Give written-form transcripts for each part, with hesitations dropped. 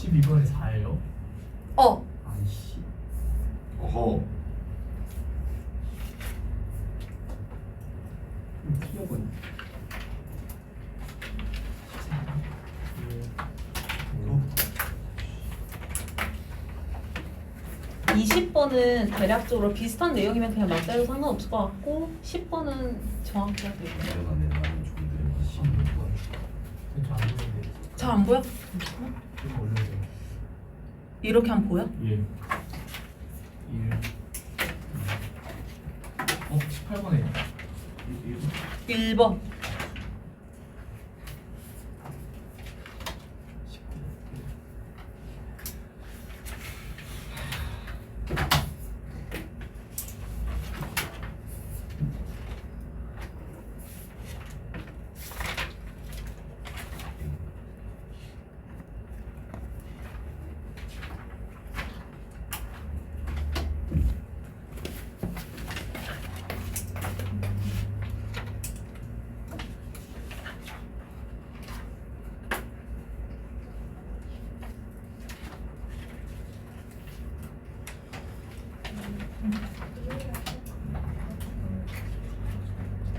12번에 4예요? 아이씨. 어허. 틀려버렸네. 20번은 대략적으로 비슷한 내용이면 그냥 맞대로 상관없을 것 같고 10번은 정확히 해야 되고. 내가 내 말은 좋은데 맛이. 저안 보는데. 잘 안 보여? 좀 올려야 돼요. 이렇게 하면 보여? 예. 1. 18번에 1번.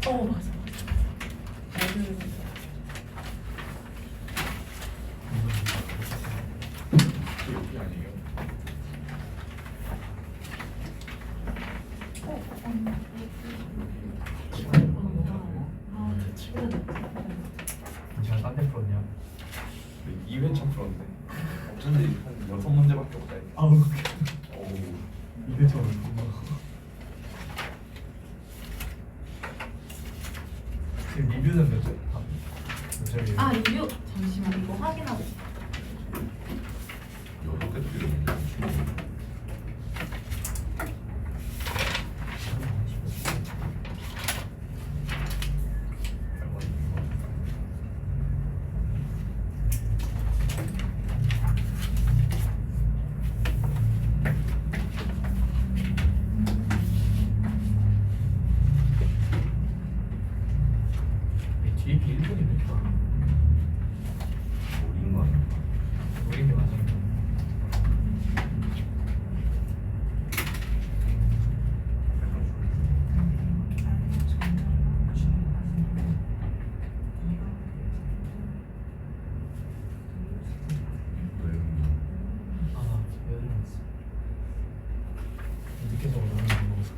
맞아. 여기 아니에요? 제가 딴데 풀었냐? 2회차 풀었는데 어쩐지 한 6문제밖에 없다. 아우 어우. 이게 저는 지금 리뷰는 몇 점? 몇 점이에요? 아 리뷰 잠시만 이거 확인하고 있어. 6개 필요했는데. 뒤에 1분이 왜 이렇게 많아? 어린 거 아니야? 우리 게 맞아. 아, 왜 그랬어? 늦게 적어 너무 안 먹어서.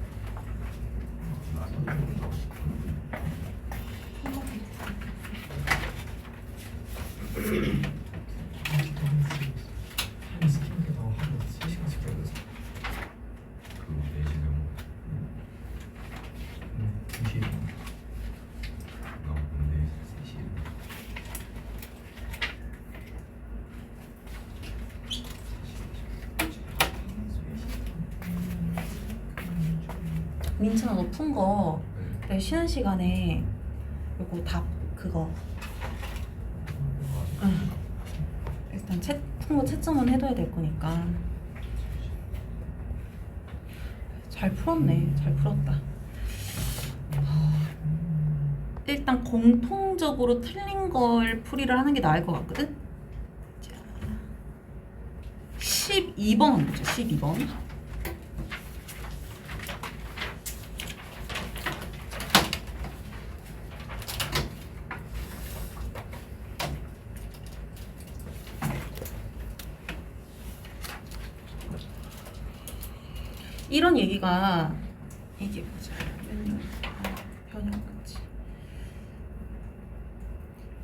한 스키니까 더 하루 3시간씩 걸려서. 그거 4시간. 2시. 나 근데 3시. 민찬아 너 푼 거 네. 내가 쉬는 시간에 요거 답 그거 일단 푼 거 채점은 해둬야 될 거니까. 잘 풀었네. 잘 풀었다. 일단 공통적으로 틀린 걸 풀이를 하는 게 나을 것 같거든? 자, 12번 보자. 12번. 이런 얘기가 이게 보자. 변형까지.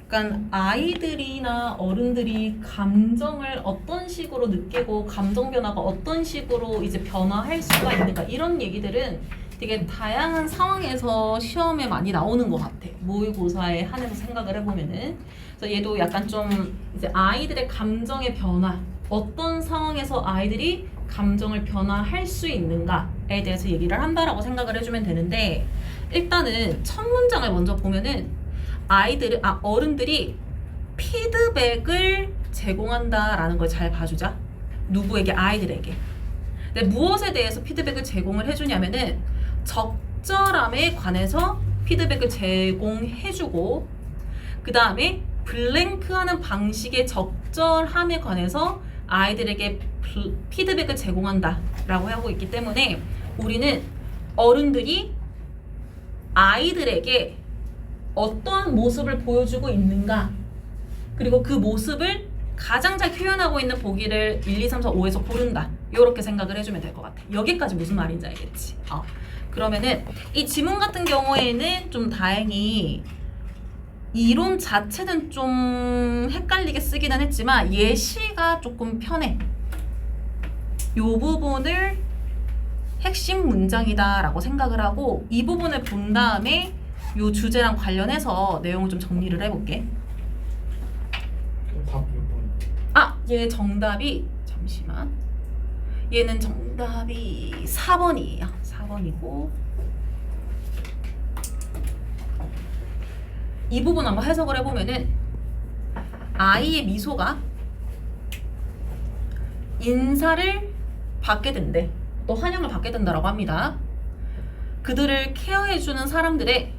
그러니까 아이들이나 어른들이 감정을 어떤 식으로 느끼고 감정 변화가 어떤 식으로 이제 변화할 수가 있는가 이런 얘기들은 되게 다양한 상황에서 시험에 많이 나오는 것 같아. 모의고사에 한해서 생각을 해보면은. 그래서 얘도 약간 좀 이제 아이들의 감정의 변화, 어떤 상황에서 아이들이 감정을 변화할 수 있는가에 대해서 얘기를 한다라고 생각을 해주면 되는데, 일단은 첫 문장을 먼저 보면은 어른들이 피드백을 제공한다라는 걸 잘 봐주자. 누구에게? 아이들에게. 근데 무엇에 대해서 피드백을 제공을 해주냐면은 적절함에 관해서 피드백을 제공해주고, 그 다음에 블랭크하는 방식의 적절함에 관해서 아이들에게 피드백을 제공한다라고 하고 있기 때문에 우리는 어른들이 아이들에게 어떠한 모습을 보여주고 있는가, 그리고 그 모습을 가장 잘 표현하고 있는 보기를 1, 2, 3, 4, 5에서 고른다. 이렇게 생각을 해주면 될 것 같아. 여기까지 무슨 말인지 알겠지? 그러면은 이 지문 같은 경우에는 좀 다행히 이론 자체는 좀 헷갈리게 쓰기는 했지만 예시가 조금 편해. 요 부분을 핵심 문장이다 라고 생각을 하고 이 부분을 본 다음에 요 주제랑 관련해서 내용을 좀 정리를 해볼게. 답 몇 번? 얘 정답이 잠시만. 얘는 정답이 4번이에요. 4번이고 이 부분 한번 해석을 해보면은 아이의 미소가 인사를 받게 된대. 또 환영을 받게 된다라고 합니다. 그들을 케어해주는 사람들의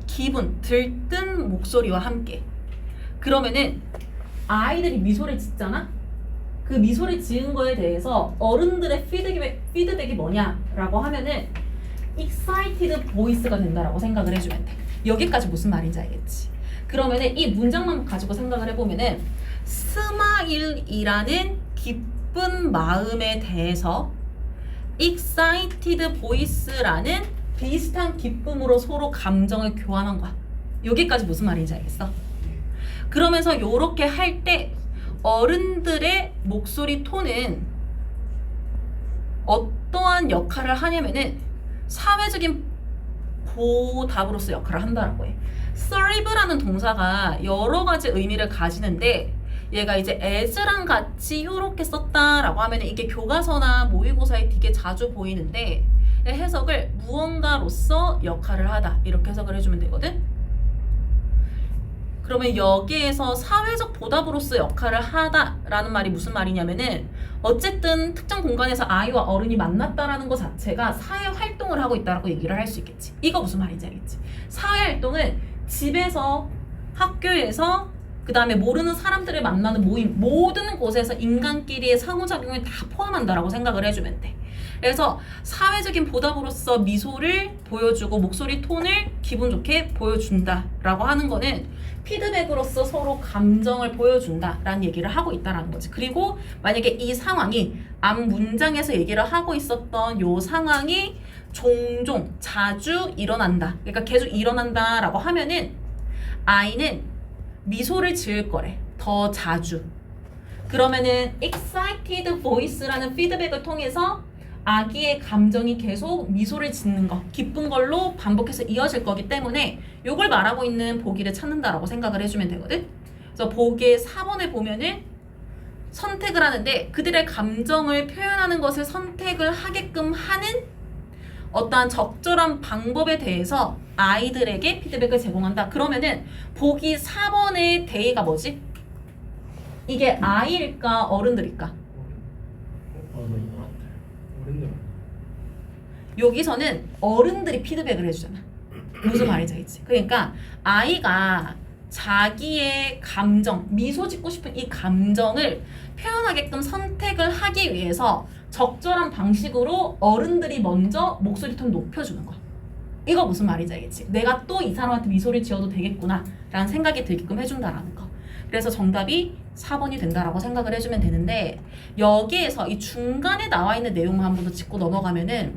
기분, 들뜬 목소리와 함께. 그러면은 아이들이 미소를 짓잖아? 그 미소를 지은 거에 대해서 어른들의 피드백이 뭐냐라고 하면은 excited voice가 된다라고 생각을 해주면 돼. 여기까지 무슨 말인지 알겠지? 그러면은 이 문장만 가지고 생각을 해보면은 스마일이라는 기쁜 마음에 대해서 excited voice라는 비슷한 기쁨으로 서로 감정을 교환한 거야. 여기까지 무슨 말인지 알겠어? 그러면서 요렇게 할 때 어른들의 목소리 톤은 어떠한 역할을 하냐면은 사회적인 보답으로서 역할을 한다라고 해. serve라는 동사가 여러 가지 의미를 가지는데 얘가 이제 as랑 같이 요렇게 썼다라고 하면 이게 교과서나 모의고사에 되게 자주 보이는데 해석을 무언가로서 역할을 하다 이렇게 해석을 해주면 되거든. 그러면 여기에서 사회적 보답으로서 역할을 하다라는 말이 무슨 말이냐면은 어쨌든 특정 공간에서 아이와 어른이 만났다라는 것 자체가 사회 활동을 하고 있다라고 얘기를 할 수 있겠지. 이거 무슨 말인지 알겠지? 사회 활동은 집에서, 학교에서, 그 다음에 모르는 사람들을 만나는 모임, 모든 곳에서 인간끼리의 상호작용을 다 포함한다라고 생각을 해주면 돼. 그래서 사회적인 보답으로서 미소를 보여주고 목소리 톤을 기분 좋게 보여준다라고 하는 거는 피드백으로서 서로 감정을 보여준다라는 얘기를 하고 있다라는 거지. 그리고 만약에 이 상황이 앞 문장에서 얘기를 하고 있었던 요 상황이 종종 자주 일어난다. 그러니까 계속 일어난다라고 하면은 아이는 미소를 지을 거래. 더 자주. 그러면은 excited voice라는 피드백을 통해서 아기의 감정이 계속 미소를 짓는 거, 기쁜 걸로 반복해서 이어질 거기 때문에 요걸 말하고 있는 보기를 찾는다라고 생각을 해주면 되거든. 그래서 보기의 4번에 보면은 선택을 하는데 그들의 감정을 표현하는 것을 선택을 하게끔 하는 어떠한 적절한 방법에 대해서 아이들에게 피드백을 제공한다. 그러면은 보기 4번의 대의가 뭐지? 이게 아이일까 어른들일까? 어른들. 여기서는 어른들이 피드백을 해주잖아. 무슨 말인지 알겠지? 그러니까 아이가 자기의 감정, 미소 짓고 싶은 이 감정을 표현하게끔 선택을 하기 위해서 적절한 방식으로 어른들이 먼저 목소리 톤 높여주는 거야. 이거 무슨 말인지 알겠지? 내가 또 이 사람한테 미소를 지어도 되겠구나 라는 생각이 들게끔 해준다라는 거. 그래서 정답이 4번이 된다라고 생각을 해주면 되는데 여기에서 이 중간에 나와 있는 내용만 한 번 더 짚고 넘어가면은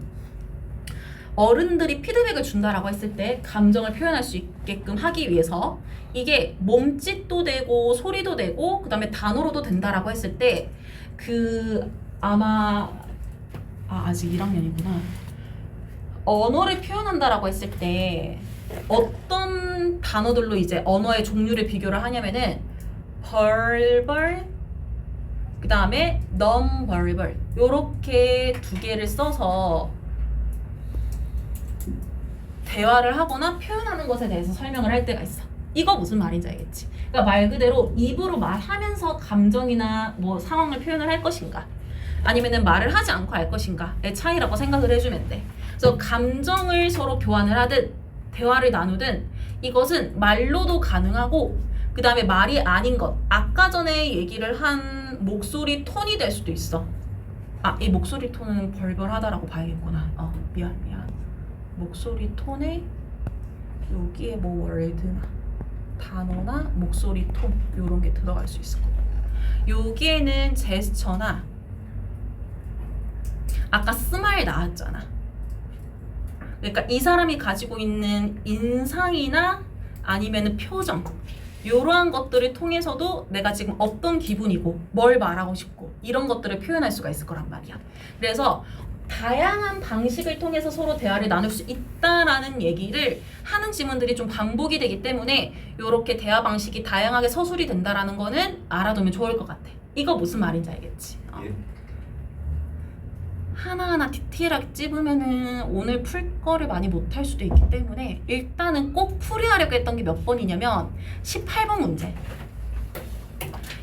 어른들이 피드백을 준다라고 했을 때 감정을 표현할 수 있게끔 하기 위해서 이게 몸짓도 되고 소리도 되고 그 다음에 단어로도 된다라고 했을 때 그 아마 아직 1학년이구나. 언어를 표현한다라고 했을 때 어떤 단어들로 이제 언어의 종류를 비교를 하냐면은 verbal 그 다음에 non-verbal 요렇게 두 개를 써서 대화를 하거나 표현하는 것에 대해서 설명을 할 때가 있어. 이거 무슨 말인지 알겠지? 그러니까 말 그대로 입으로 말하면서 감정이나 뭐 상황을 표현을 할 것인가 아니면은 말을 하지 않고 할 것인가의 차이라고 생각을 해주면 돼. 그래서 감정을 서로 교환을 하든 대화를 나누든 이것은 말로도 가능하고 그 다음에 말이 아닌 것. 아까 전에 얘기를 한 목소리 톤이 될 수도 있어. 아, 이 목소리 톤은 벌벌하다라고 봐야겠구나. 미안. 목소리 톤에 여기에 뭐 월드나 단어나 목소리 톤 요런 게 들어갈 수 있을 거고, 여기에는 제스처나 아까 스마일 나왔잖아. 그러니까 이 사람이 가지고 있는 인상이나 아니면은 표정, 이러한 것들을 통해서도 내가 지금 어떤 기분이고 뭘 말하고 싶고 이런 것들을 표현할 수가 있을 거란 말이야. 그래서 다양한 방식을 통해서 서로 대화를 나눌 수 있다라는 얘기를 하는 지문들이 좀 반복이 되기 때문에 이렇게 대화 방식이 다양하게 서술이 된다라는 거는 알아두면 좋을 것 같아. 이거 무슨 말인지 알겠지? 예. 하나하나 디테일하게 찝으면은 오늘 풀 거를 많이 못할 수도 있기 때문에 일단은 꼭 풀이하려고 했던 게 몇 번이냐면 18번 문제.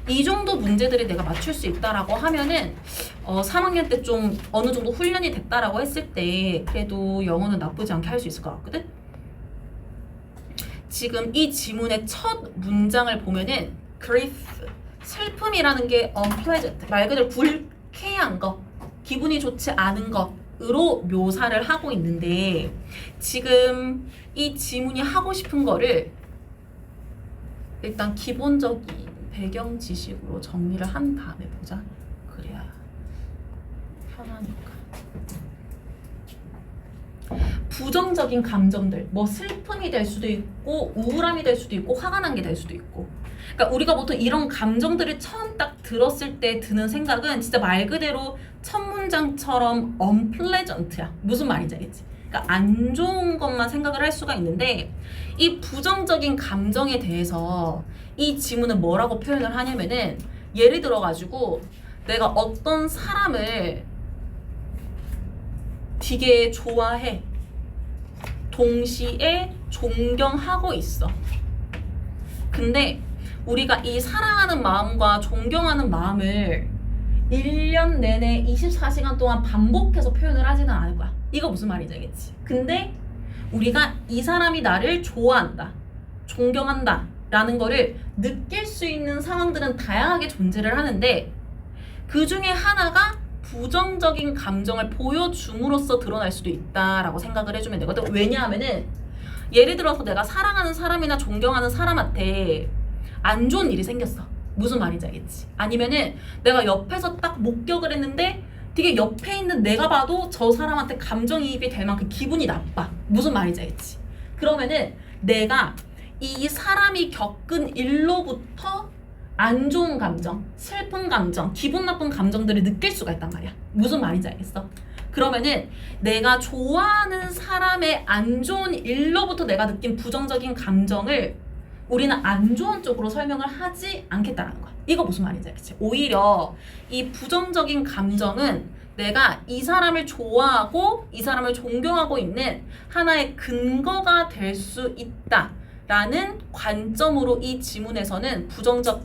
이 정도 문제들이 내가 맞출 수 있다라고 하면은 3학년 때 좀 어느 정도 훈련이 됐다라고 했을 때 그래도 영어는 나쁘지 않게 할 수 있을 것 같거든? 지금 이 지문의 첫 문장을 보면은 grief, 슬픔이라는 게 unpleasant, 말 그대로 불쾌한 거, 기분이 좋지 않은 것으로 묘사를 하고 있는데 지금 이 지문이 하고 싶은 거를 일단 기본적인 배경 지식으로 정리를 한 다음에 보자. 그래야 편하니까. 부정적인 감정들, 뭐 슬픔이 될 수도 있고 우울함이 될 수도 있고 화가 난 게 될 수도 있고, 그러니까 우리가 보통 이런 감정들을 처음 딱 들었을 때 드는 생각은 진짜 말 그대로 첫 문장처럼 unpleasant야. 무슨 말인지 알겠지? 그러니까 안 좋은 것만 생각을 할 수가 있는데 이 부정적인 감정에 대해서 이 지문은 뭐라고 표현을 하냐면은, 예를 들어 가지고 내가 어떤 사람을 되게 좋아해, 동시에 존경하고 있어. 근데 우리가 이 사랑하는 마음과 존경하는 마음을 1년 내내 24시간 동안 반복해서 표현을 하지는 않을 거야. 이거 무슨 말인지 알겠지? 근데 우리가 이 사람이 나를 좋아한다, 존경한다 라는 거를 느낄 수 있는 상황들은 다양하게 존재를 하는데 그 중에 하나가 부정적인 감정을 보여줌으로써 드러날 수도 있다라고 생각을 해주면 되거든. 왜냐하면은 예를 들어서 내가 사랑하는 사람이나 존경하는 사람한테 안 좋은 일이 생겼어. 무슨 말인지 알겠지? 아니면은 내가 옆에서 딱 목격을 했는데 되게 옆에 있는 내가 봐도 저 사람한테 감정이입이 될 만큼 기분이 나빠. 무슨 말인지 알겠지? 그러면은 내가 이 사람이 겪은 일로부터 안 좋은 감정, 슬픈 감정, 기분 나쁜 감정들을 느낄 수가 있단 말이야. 무슨 말인지 알겠어? 그러면은 내가 좋아하는 사람의 안 좋은 일로부터 내가 느낀 부정적인 감정을 우리는 안 좋은 쪽으로 설명을 하지 않겠다라는 거야. 이거 무슨 말인지 알겠지? 오히려 이 부정적인 감정은 내가 이 사람을 좋아하고 이 사람을 존경하고 있는 하나의 근거가 될 수 있다 라는 관점으로 이 지문에서는 부정적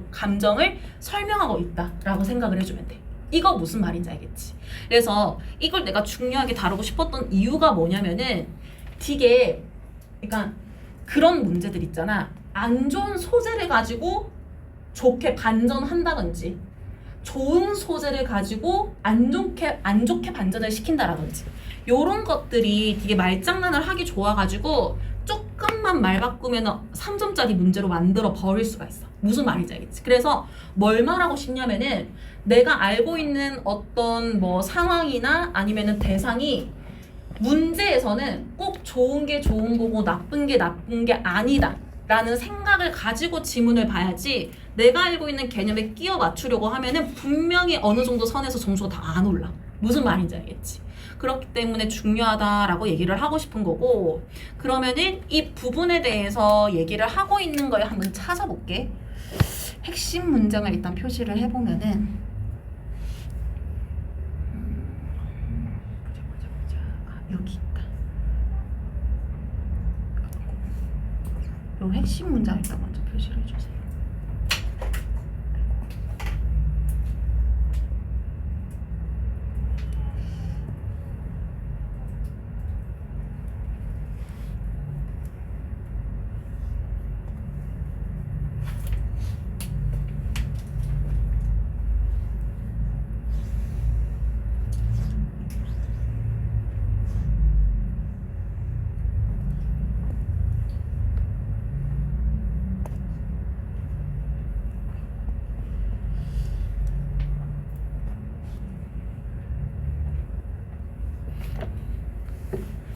감정을 설명하고 있다라고 생각을 해주면 돼. 이거 무슨 말인지 알겠지? 그래서 이걸 내가 중요하게 다루고 싶었던 이유가 뭐냐면은 되게, 그러니까 그런 문제들 있잖아. 안 좋은 소재를 가지고 좋게 반전한다든지, 좋은 소재를 가지고 안 좋게 반전을 시킨다라든지, 요런 것들이 되게 말장난을 하기 좋아가지고 조금만 말 바꾸면 3점짜리 문제로 만들어 버릴 수가 있어. 무슨 말인지 알겠지? 그래서 뭘 말하고 싶냐면은 내가 알고 있는 어떤 뭐 상황이나 아니면은 대상이 문제에서는 꼭 좋은 게 좋은 거고 나쁜 게 나쁜 게 아니다 라는 생각을 가지고 지문을 봐야지, 내가 알고 있는 개념에 끼워 맞추려고 하면은 분명히 어느 정도 선에서 점수가 다 안 올라. 무슨 말인지 알겠지? 그렇기 때문에 중요하다라고 얘기를 하고 싶은 거고, 그러면은 이 부분에 대해서 얘기를 하고 있는 걸 한번 찾아볼게. 핵심 문장을 일단 표시를 해보면은 여기 있다. 요 핵심 문장 일단 먼저 표시를 해주세요.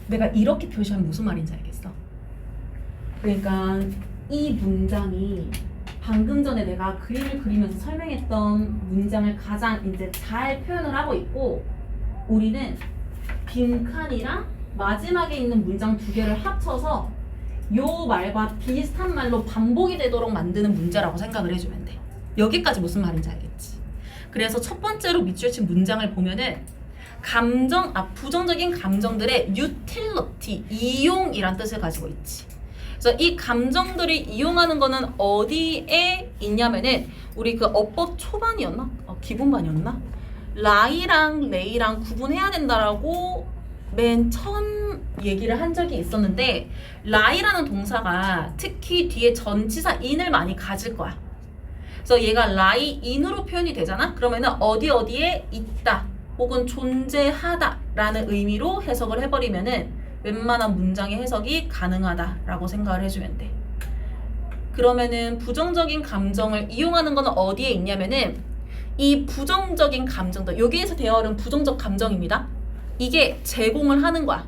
내가 이렇게 표시하면 무슨 말인지 알겠어? 그러니까 이 문장이 방금 전에 내가 그림을 그리면서 설명했던 문장을 가장 이제 잘 표현을 하고 있고, 우리는 빈칸이랑 마지막에 있는 문장 두 개를 합쳐서 요 말과 비슷한 말로 반복이 되도록 만드는 문제라고 생각을 해주면 돼. 여기까지 무슨 말인지 알겠지? 그래서 첫 번째로 밑줄 친 문장을 보면은 부정적인 감정들의 utility, 이용이란 뜻을 가지고 있지. 그래서 이 감정들을 이용하는 거는 어디에 있냐면은 우리 그 어법 초반이었나? 기본반이었나? 라이랑 레이랑 구분해야 된다라고 맨 처음 얘기를 한 적이 있었는데, 라이라는 동사가 특히 뒤에 전치사 in을 많이 가질 거야. 그래서 얘가 lie in으로 표현이 되잖아? 그러면은 어디에 있다 혹은 존재하다 라는 의미로 해석을 해버리면은 웬만한 문장의 해석이 가능하다라고 생각을 해주면 돼. 그러면은 부정적인 감정을 이용하는 건 어디에 있냐면은 이 부정적인 감정들, 여기에서 대화는 부정적 감정입니다. 이게 제공을 하는 거야.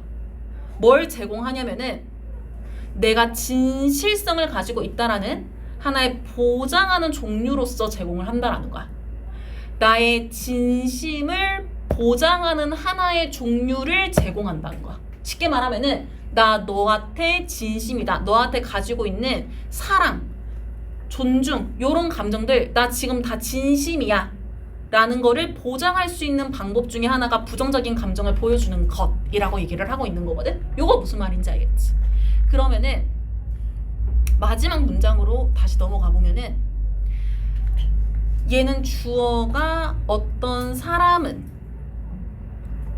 뭘 제공하냐면은 내가 진실성을 가지고 있다라는 하나의 보장하는 종류로서 제공을 한다라는 거야. 나의 진심을 보장하는 하나의 종류를 제공한다는 거야. 쉽게 말하면은 나 너한테 진심이다. 너한테 가지고 있는 사랑, 존중, 요런 감정들 나 지금 다 진심이야 라는 거를 보장할 수 있는 방법 중에 하나가 부정적인 감정을 보여주는 것이라고 얘기를 하고 있는 거거든. 요거 무슨 말인지 알겠지? 그러면은 마지막 문장으로 다시 넘어가 보면은 얘는 주어가 어떤 사람은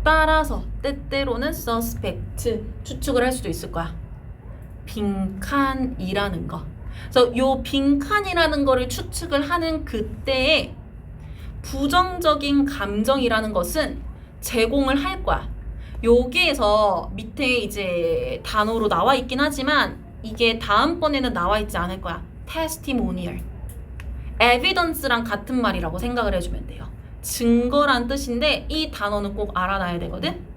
따라서 때때로는 suspect 추측을 할 수도 있을 거야. 빈칸이라는 거. 그래서 요 빈칸이라는 거를 추측을 하는 그때에 부정적인 감정이라는 것은 제공을 할 거야. 여기에서 밑에 이제 단어로 나와 있긴 하지만 이게 다음번에는 나와 있지 않을 거야. testimonial, evidence랑 같은 말이라고 생각을 해주면 돼요. 증거란 뜻인데 이 단어는 꼭 알아놔야 되거든.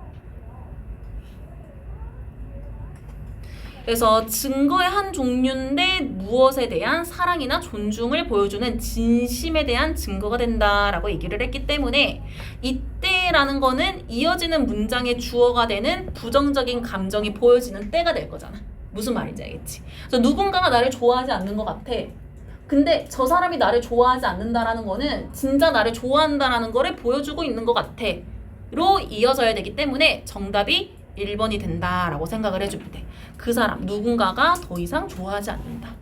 그래서 증거의 한 종류인데 무엇에 대한 사랑이나 존중을 보여주는 진심에 대한 증거가 된다라고 얘기를 했기 때문에 이때라는 거는 이어지는 문장의 주어가 되는 부정적인 감정이 보여지는 때가 될 거잖아. 무슨 말인지 알겠지? 그래서 누군가가 나를 좋아하지 않는 것 같아. 근데 저 사람이 나를 좋아하지 않는다라는 거는 진짜 나를 좋아한다라는 거를 보여주고 있는 것 같아 로 이어져야 되기 때문에 정답이 1번이 된다라고 생각을 해주면 돼. 그 사람, 누군가가 더 이상 좋아하지 않는다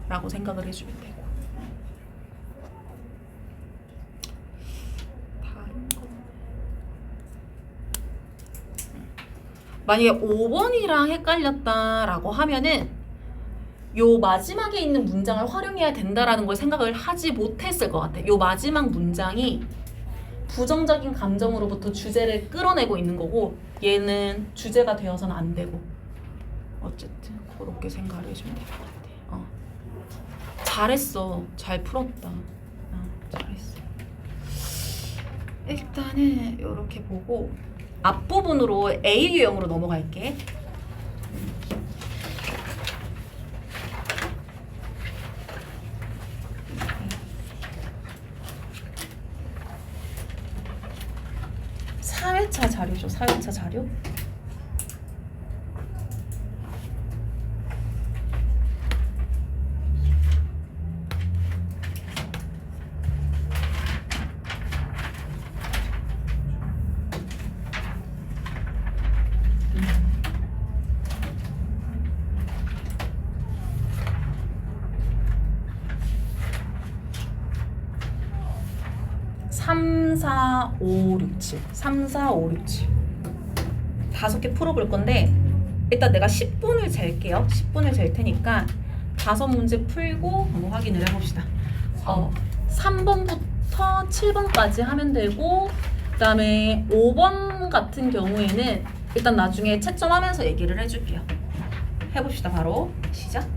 라고 생각을 해주면 되고. 만약에 5번이랑 헷갈렸다라고 하면은 요 마지막에 있는 문장을 활용해야 된다라는 걸 생각을 하지 못했을 것 같아. 요 마지막 문장이 부정적인 감정으로부터 주제를 끌어내고 있는 거고 얘는 주제가 되어서는 안 되고, 어쨌든 그렇게 생각을 해주면 될 것 같아. 잘했어. 잘 풀었다. 잘했어. 일단은 이렇게 보고 앞부분으로 A 유형으로 넘어갈게. (4회차) 자료죠. 4회차 자료. (3, 4, 5, 6, 7) 3, 4, 5, 6, 7 5개 풀어볼 건데 일단 내가 10분을 잴게요. 10분을 잴 테니까 5문제 풀고 한번 확인을 해봅시다. 3번부터 7번까지 하면 되고, 그 다음에 5번 같은 경우에는 일단 나중에 채점하면서 얘기를 해줄게요. 해봅시다. 바로 시작.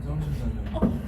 화장실 다녀.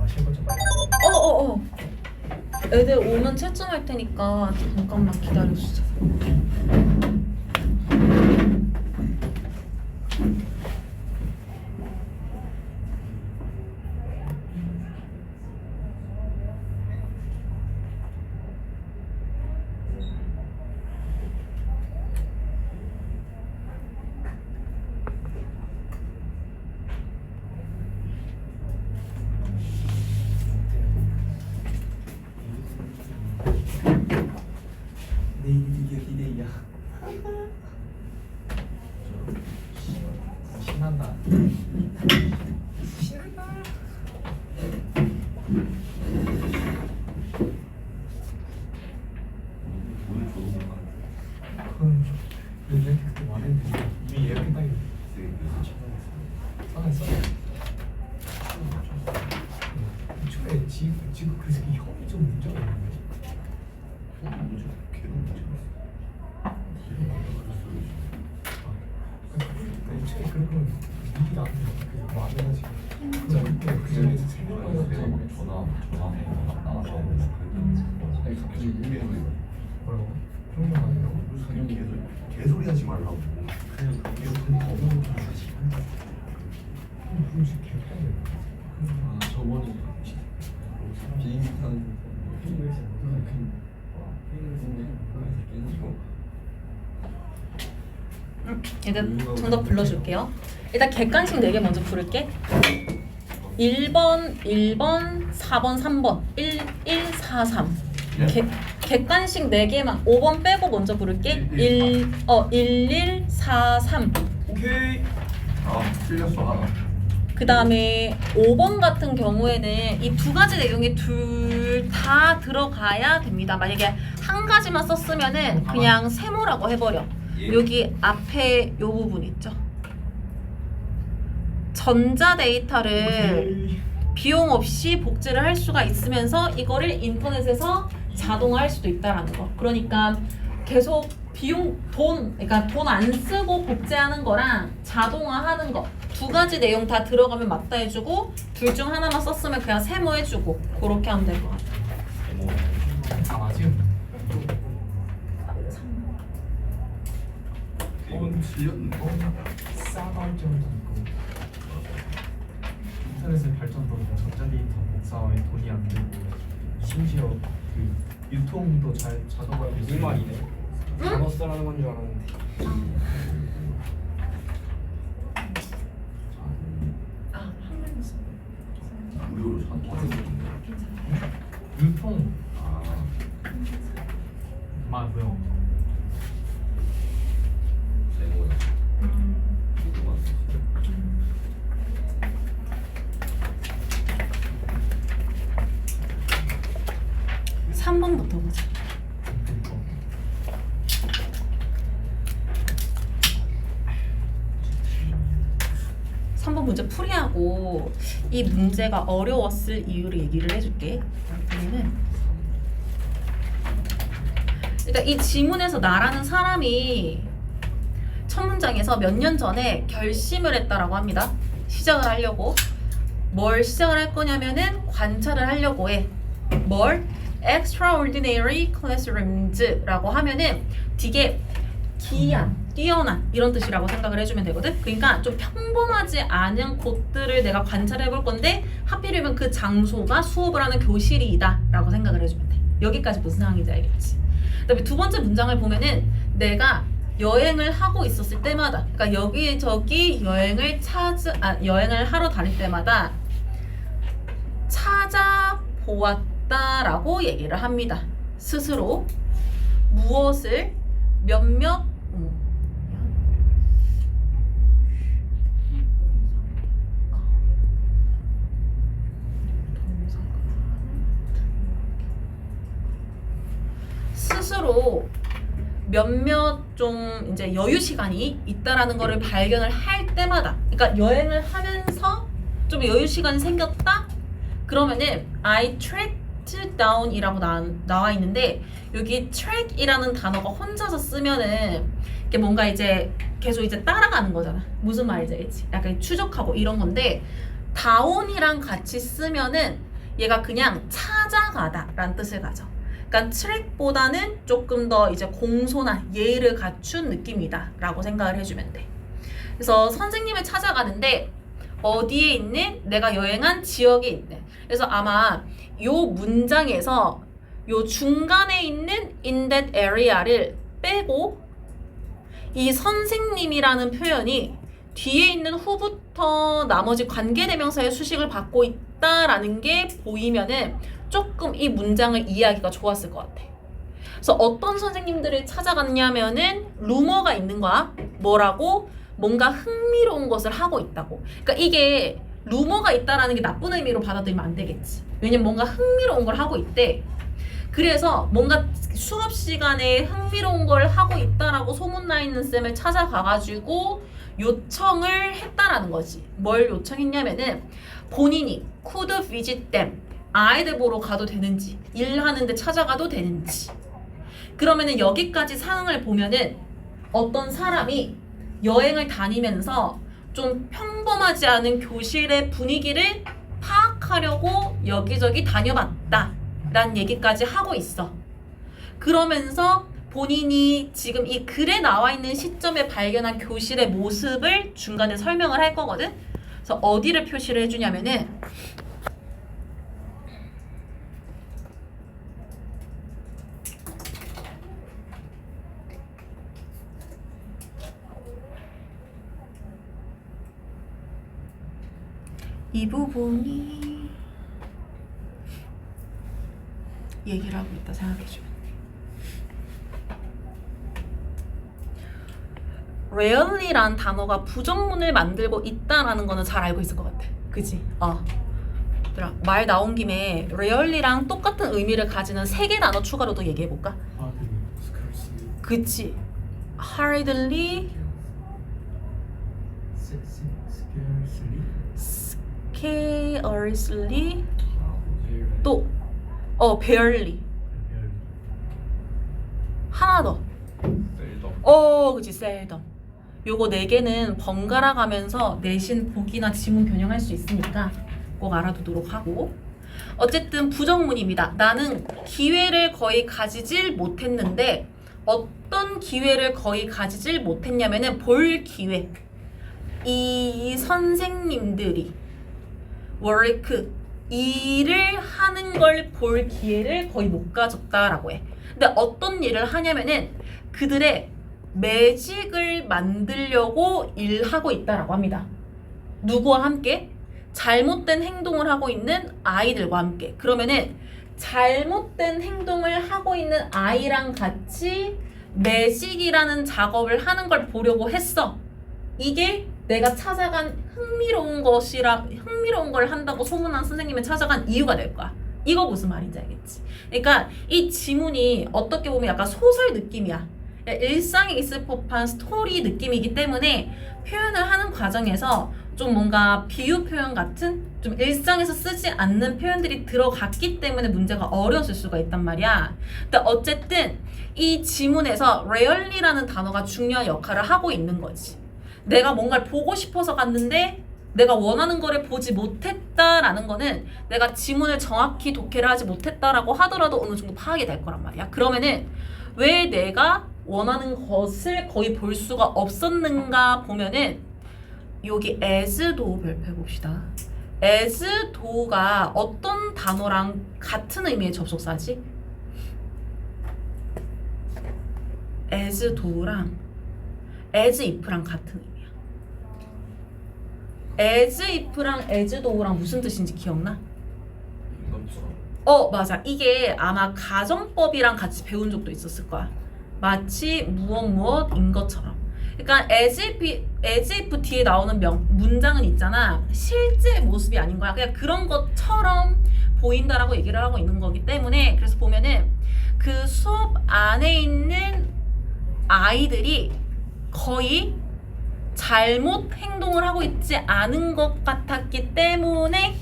마실 것좀 많이 어어어. 애들 오면 채점할 테니까 잠깐만 기다려주세요. 내일이 드디어 디데이야. 신난다. 신난다. 오늘 저도 못 가는 그건 요즘 그때 말했는데 이미 예약했다기 상했어. 애초에 지금 그 새끼 형이 좀 문제가 있는 거지. 뭐지? 걔도 뭐지? 애초에 그런 건 미리 나한테 그 말을 하지. 진짜 그 자리에서 세 내가 명이서 막 전화해 나와서 아니 갑자기 우리는 뭐라고? 형님 아니라고? 그냥 개소리 하지 말라고 그냥 계속 거부를 하지 무슨 개판이야. 아 저번에 비행기 타는 일단 정답 불러줄게요. 일단 객관식 4개 먼저 부를게. 1번, 1번, 4번, 3번 1, 1, 4, 3 객관식 4개만 5번 빼고 먼저 부를게. 1, 1, 4, 3 오케이. 아 틀렸어 하나 그 다음에 5번 같은 경우에는 이 두 가지 내용이 둘 다 들어가야 됩니다. 만약에 한 가지만 썼으면은 그냥 세모라고 해버려. 여기 앞에 요 부분 있죠. 전자 데이터를 비용 없이 복제를 할 수가 있으면서 이거를 인터넷에서 자동화할 수도 있다라는 거. 그러니까 계속 그러니까 돈 안 쓰고 복제하는 거랑 자동화하는 거 두 가지 내용 다 들어가면 맞다 해주고 둘 중 하나만 썼으면 그냥 세모해주고 그렇게 하면 될 것 같아. 아 맞음. 이건 틀렸네 싸가지 점도 있고. 인터넷의 발전도로 전자데이터 복사에 돈이 안 들고 심지어 그 유통도 잘 자동화되고 무슨 말이네? 잘못 쓰라는 건 줄 알았는데. 무료로 사는 유통 아 맞고요. 세모야 누구만 썼어요 3번부터 보자. 3번 문제 풀이하고 이 문제가 어려웠을 이유를 얘기를 해줄게. 우리는 일단 이 지문에서 나라는 사람이 첫 문장에서 몇 년 전에 결심을 했다라고 합니다. 시작을 하려고. 뭘 시작을 할 거냐면은 관찰을 하려고 해. 뭘? Extraordinary classrooms라고 하면은 되게 기이한, 뛰어난 이런 뜻이라고 생각을 해주면 되거든. 그러니까 좀 평범하지 않은 곳들을 내가 관찰해 볼 건데 하필이면 그 장소가 수업을 하는 교실이다 라고 생각을 해주면 돼. 여기까지 무슨 상황인지 알겠지? 그다음에 두 번째 문장을 보면은 내가 여행을 하고 있었을 때마다, 그러니까 여기저기 여행을 하러 다닐 때마다 찾아보았다라고 얘기를 합니다. 스스로 무엇을 몇몇 스스로 몇몇 좀 이제 여유 시간이 있다라는 거를 발견을 할 때마다, 그러니까 여행을 하면서 좀 여유 시간이 생겼다? 그러면은 I tracked down이라고 나와 있는데 여기 track이라는 단어가 혼자서 쓰면은 이게 뭔가 이제 계속 이제 따라가는 거잖아. 무슨 말인지 알지? 약간 추적하고 이런 건데 down이랑 같이 쓰면은 얘가 그냥 찾아가다 라는 뜻을 가져. 그러니까 트랙보다는 조금 더 이제 공손한 예의를 갖춘 느낌이다 라고 생각을 해주면 돼. 그래서 선생님을 찾아가는데 어디에 있는? 내가 여행한 지역에 있는. 그래서 아마 요 문장에서 요 중간에 있는 in that area를 빼고 이 선생님이라는 표현이 뒤에 있는 후부터 나머지 관계대명사의 수식을 받고 있다라는 게 보이면은 조금 이 문장을 이해하기가 좋았을 것 같아. 그래서 어떤 선생님들을 찾아갔냐면은 루머가 있는 거야. 뭐라고? 뭔가 흥미로운 것을 하고 있다고. 그러니까 이게 루머가 있다라는 게 나쁜 의미로 받아들이면 안 되겠지. 왜냐면 뭔가 흥미로운 걸 하고 있대. 그래서 뭔가 수업 시간에 흥미로운 걸 하고 있다라고 소문나 있는 쌤을 찾아가가지고 요청을 했다라는 거지. 뭘 요청했냐면은 본인이 could visit them, 아이들 보러 가도 되는지, 일하는데 찾아가도 되는지. 그러면은 여기까지 상황을 보면은 어떤 사람이 여행을 다니면서 좀 평범하지 않은 교실의 분위기를 파악하려고 여기저기 다녀봤다 라는 얘기까지 하고 있어. 그러면서 본인이 지금 이 글에 나와 있는 시점에 발견한 교실의 모습을 중간에 설명을 할 거거든. 그래서 어디를 표시를 해주냐면은 이 부분이 얘기를 하고 있다 생각해주면 rarely란 단어가 부정문을 만들고 있다라는 거는 잘 알고 있을 것 같아. 그치? 얘들아, 말 나온 김에 rarely랑 똑같은 의미를 가지는 3개 단어 추가로도 얘기해볼까? scarcely, 그치? hardly, scarcely, 또 barely. 하나 더. 그치, seldom. 요거 4개는 번갈아 가면서 내신 보기나 지문 변형할 수 있으니까 꼭 알아두도록 하고. 어쨌든 부정문입니다. 나는 기회를 거의 가지질 못했는데 어떤 기회를 거의 가지질 못했냐면은 볼 기회. 이 선생님들이 work, 일을 하는 걸 볼 기회를 거의 못 가졌다라고 해. 근데 어떤 일을 하냐면은 그들의 매직을 만들려고 일하고 있다라고 합니다. 누구와 함께? 잘못된 행동을 하고 있는 아이들과 함께. 그러면은 잘못된 행동을 하고 있는 아이랑 같이 매직이라는 작업을 하는 걸 보려고 했어. 이게 내가 찾아간 흥미로운 걸 한다고 소문난 선생님을 찾아간 이유가 될 거야. 이거 무슨 말인지 알겠지? 그러니까 이 지문이 어떻게 보면 약간 소설 느낌이야. 일상에 있을 법한 스토리 느낌이기 때문에 표현을 하는 과정에서 좀 뭔가 비유 표현 같은 좀 일상에서 쓰지 않는 표현들이 들어갔기 때문에 문제가 어려웠을 수가 있단 말이야. 근데 어쨌든 이 지문에서 rarely라는 단어가 중요한 역할을 하고 있는 거지. 내가 뭔가를 보고 싶어서 갔는데 내가 원하는 거를 보지 못했다라는 거는 내가 지문을 정확히 독해를 하지 못했다라고 하더라도 어느 정도 파악이 될 거란 말이야. 그러면은 왜 내가 원하는 것을 거의 볼 수가 없었는가 보면은 여기 as do 별표해 봅시다. as do가 어떤 단어랑 같은 의미의 접속사지? as do랑 as if랑 같은 의미야. as if랑 as do랑 무슨 뜻인지 기억나? 맞아. 이게 아마 가정법이랑 같이 배운 적도 있었을 거야. 마치 무엇인 것처럼. 그러니까 as if 뒤에 나오는 문장은 있잖아. 실제 모습이 아닌 거야. 그냥 그런 것처럼 보인다라고 얘기를 하고 있는 거기 때문에 그래서 보면은 그 수업 안에 있는 아이들이 거의 잘못 행동을 하고 있지 않은 것 같았기 때문에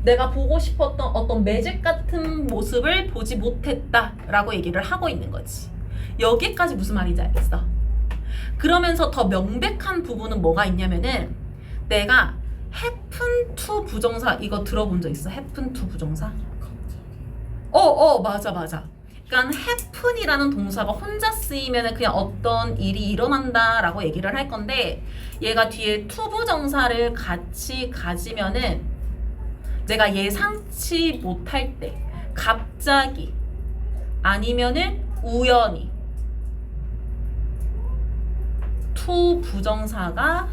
내가 보고 싶었던 어떤 매직 같은 모습을 보지 못했다라고 얘기를 하고 있는 거지. 여기까지 무슨 말인지 알겠어? 그러면서 더 명백한 부분은 뭐가 있냐면은 내가 happen to 부정사 이거 들어본 적 있어? happen to 부정사? 맞아. 그러니까 happen이라는 동사가 혼자 쓰이면 그냥 어떤 일이 일어난다라고 얘기를 할 건데 얘가 뒤에 to 부정사를 같이 가지면은 내가 예상치 못할 때 갑자기 아니면은 우연히 to 부정사가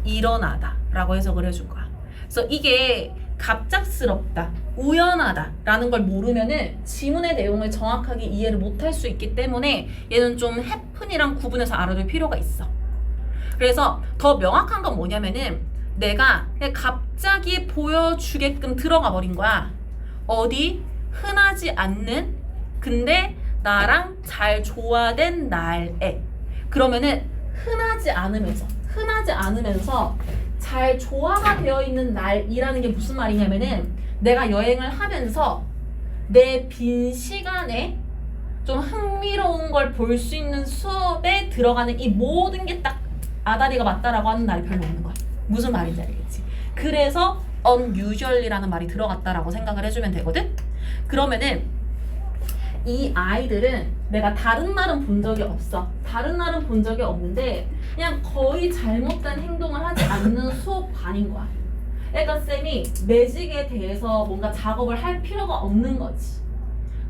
일어나다 라고 해석을 해줄 거야. 그래서 이게 갑작스럽다, 우연하다 라는 걸 모르면은 지문의 내용을 정확하게 이해를 못할 수 있기 때문에 얘는 좀 happen이랑 구분해서 알아둘 필요가 있어. 그래서 더 명확한 건 뭐냐면은 내가 그냥 갑자기 보여주게끔 들어가 버린 거야. 어디 흔하지 않는 근데 나랑 잘 조화된 날에. 그러면은 흔하지 않으면서 잘 조화가 되어 있는 날이라는 게 무슨 말이냐면은 내가 여행을 하면서 내 빈 시간에 좀 흥미로운 걸 볼 수 있는 수업에 들어가는 이 모든 게 딱 아다리가 맞다라고 하는 날이 별로 없는 거야. 무슨 말인지 알겠지? 그래서 unusual이라는 말이 들어갔다라고 생각을 해주면 되거든? 그러면은 이 아이들은 내가 다른 날은 본 적이 없어. 다른 날은 본 적이 없는데 그냥 거의 잘못된 행동을 하지 않는 수업반인 거야. 그러니까 쌤이 매직에 대해서 뭔가 작업을 할 필요가 없는 거지.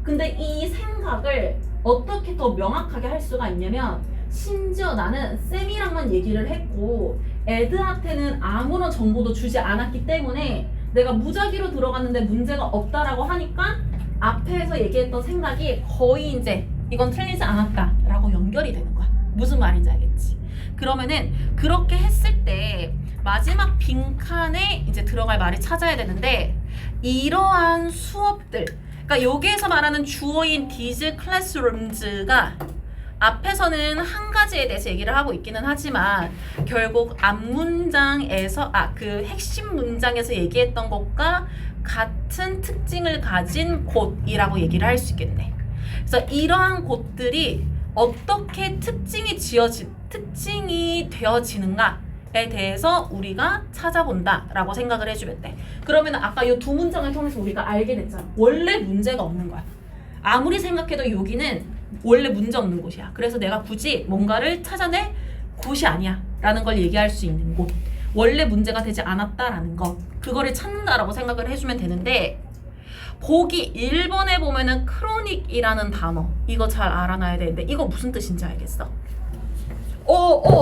근데 이 생각을 어떻게 더 명확하게 할 수가 있냐면 심지어 나는 쌤이랑만 얘기를 했고 애들한테는 아무런 정보도 주지 않았기 때문에 내가 무작위로 들어갔는데 문제가 없다라고 하니까 앞에서 얘기했던 생각이 거의 이제 이건 틀리지 않았다라고 연결이 되는 거야. 무슨 말인지 알겠지? 그러면은 그렇게 했을 때 마지막 빈칸에 이제 들어갈 말이 찾아야 되는데 이러한 수업들, 그러니까 여기에서 말하는 주어인 these classrooms가 앞에서는 한 가지에 대해서 얘기를 하고 있기는 하지만 결국 앞문장에서 그 핵심 문장에서 얘기했던 것과 같은 특징을 가진 곳이라고 얘기를 할 수 있겠네. 그래서 이러한 곳들이 어떻게 특징이 되어지는가에 대해서 우리가 찾아본다라고 생각을 해주면 돼. 그러면 아까 이 두 문장을 통해서 우리가 알게 됐잖아. 원래 문제가 없는 거야. 아무리 생각해도 여기는 원래 문제 없는 곳이야. 그래서 내가 굳이 뭔가를 찾아낼 곳이 아니야 라는 걸 얘기할 수 있는 곳. 원래 문제가 되지 않았다라는 것, 그거를 찾는다라고 생각을 해주면 되는데 보기 1번에 보면은 크로닉이라는 단어 이거 잘 알아놔야 되는데 이거 무슨 뜻인지 알겠어?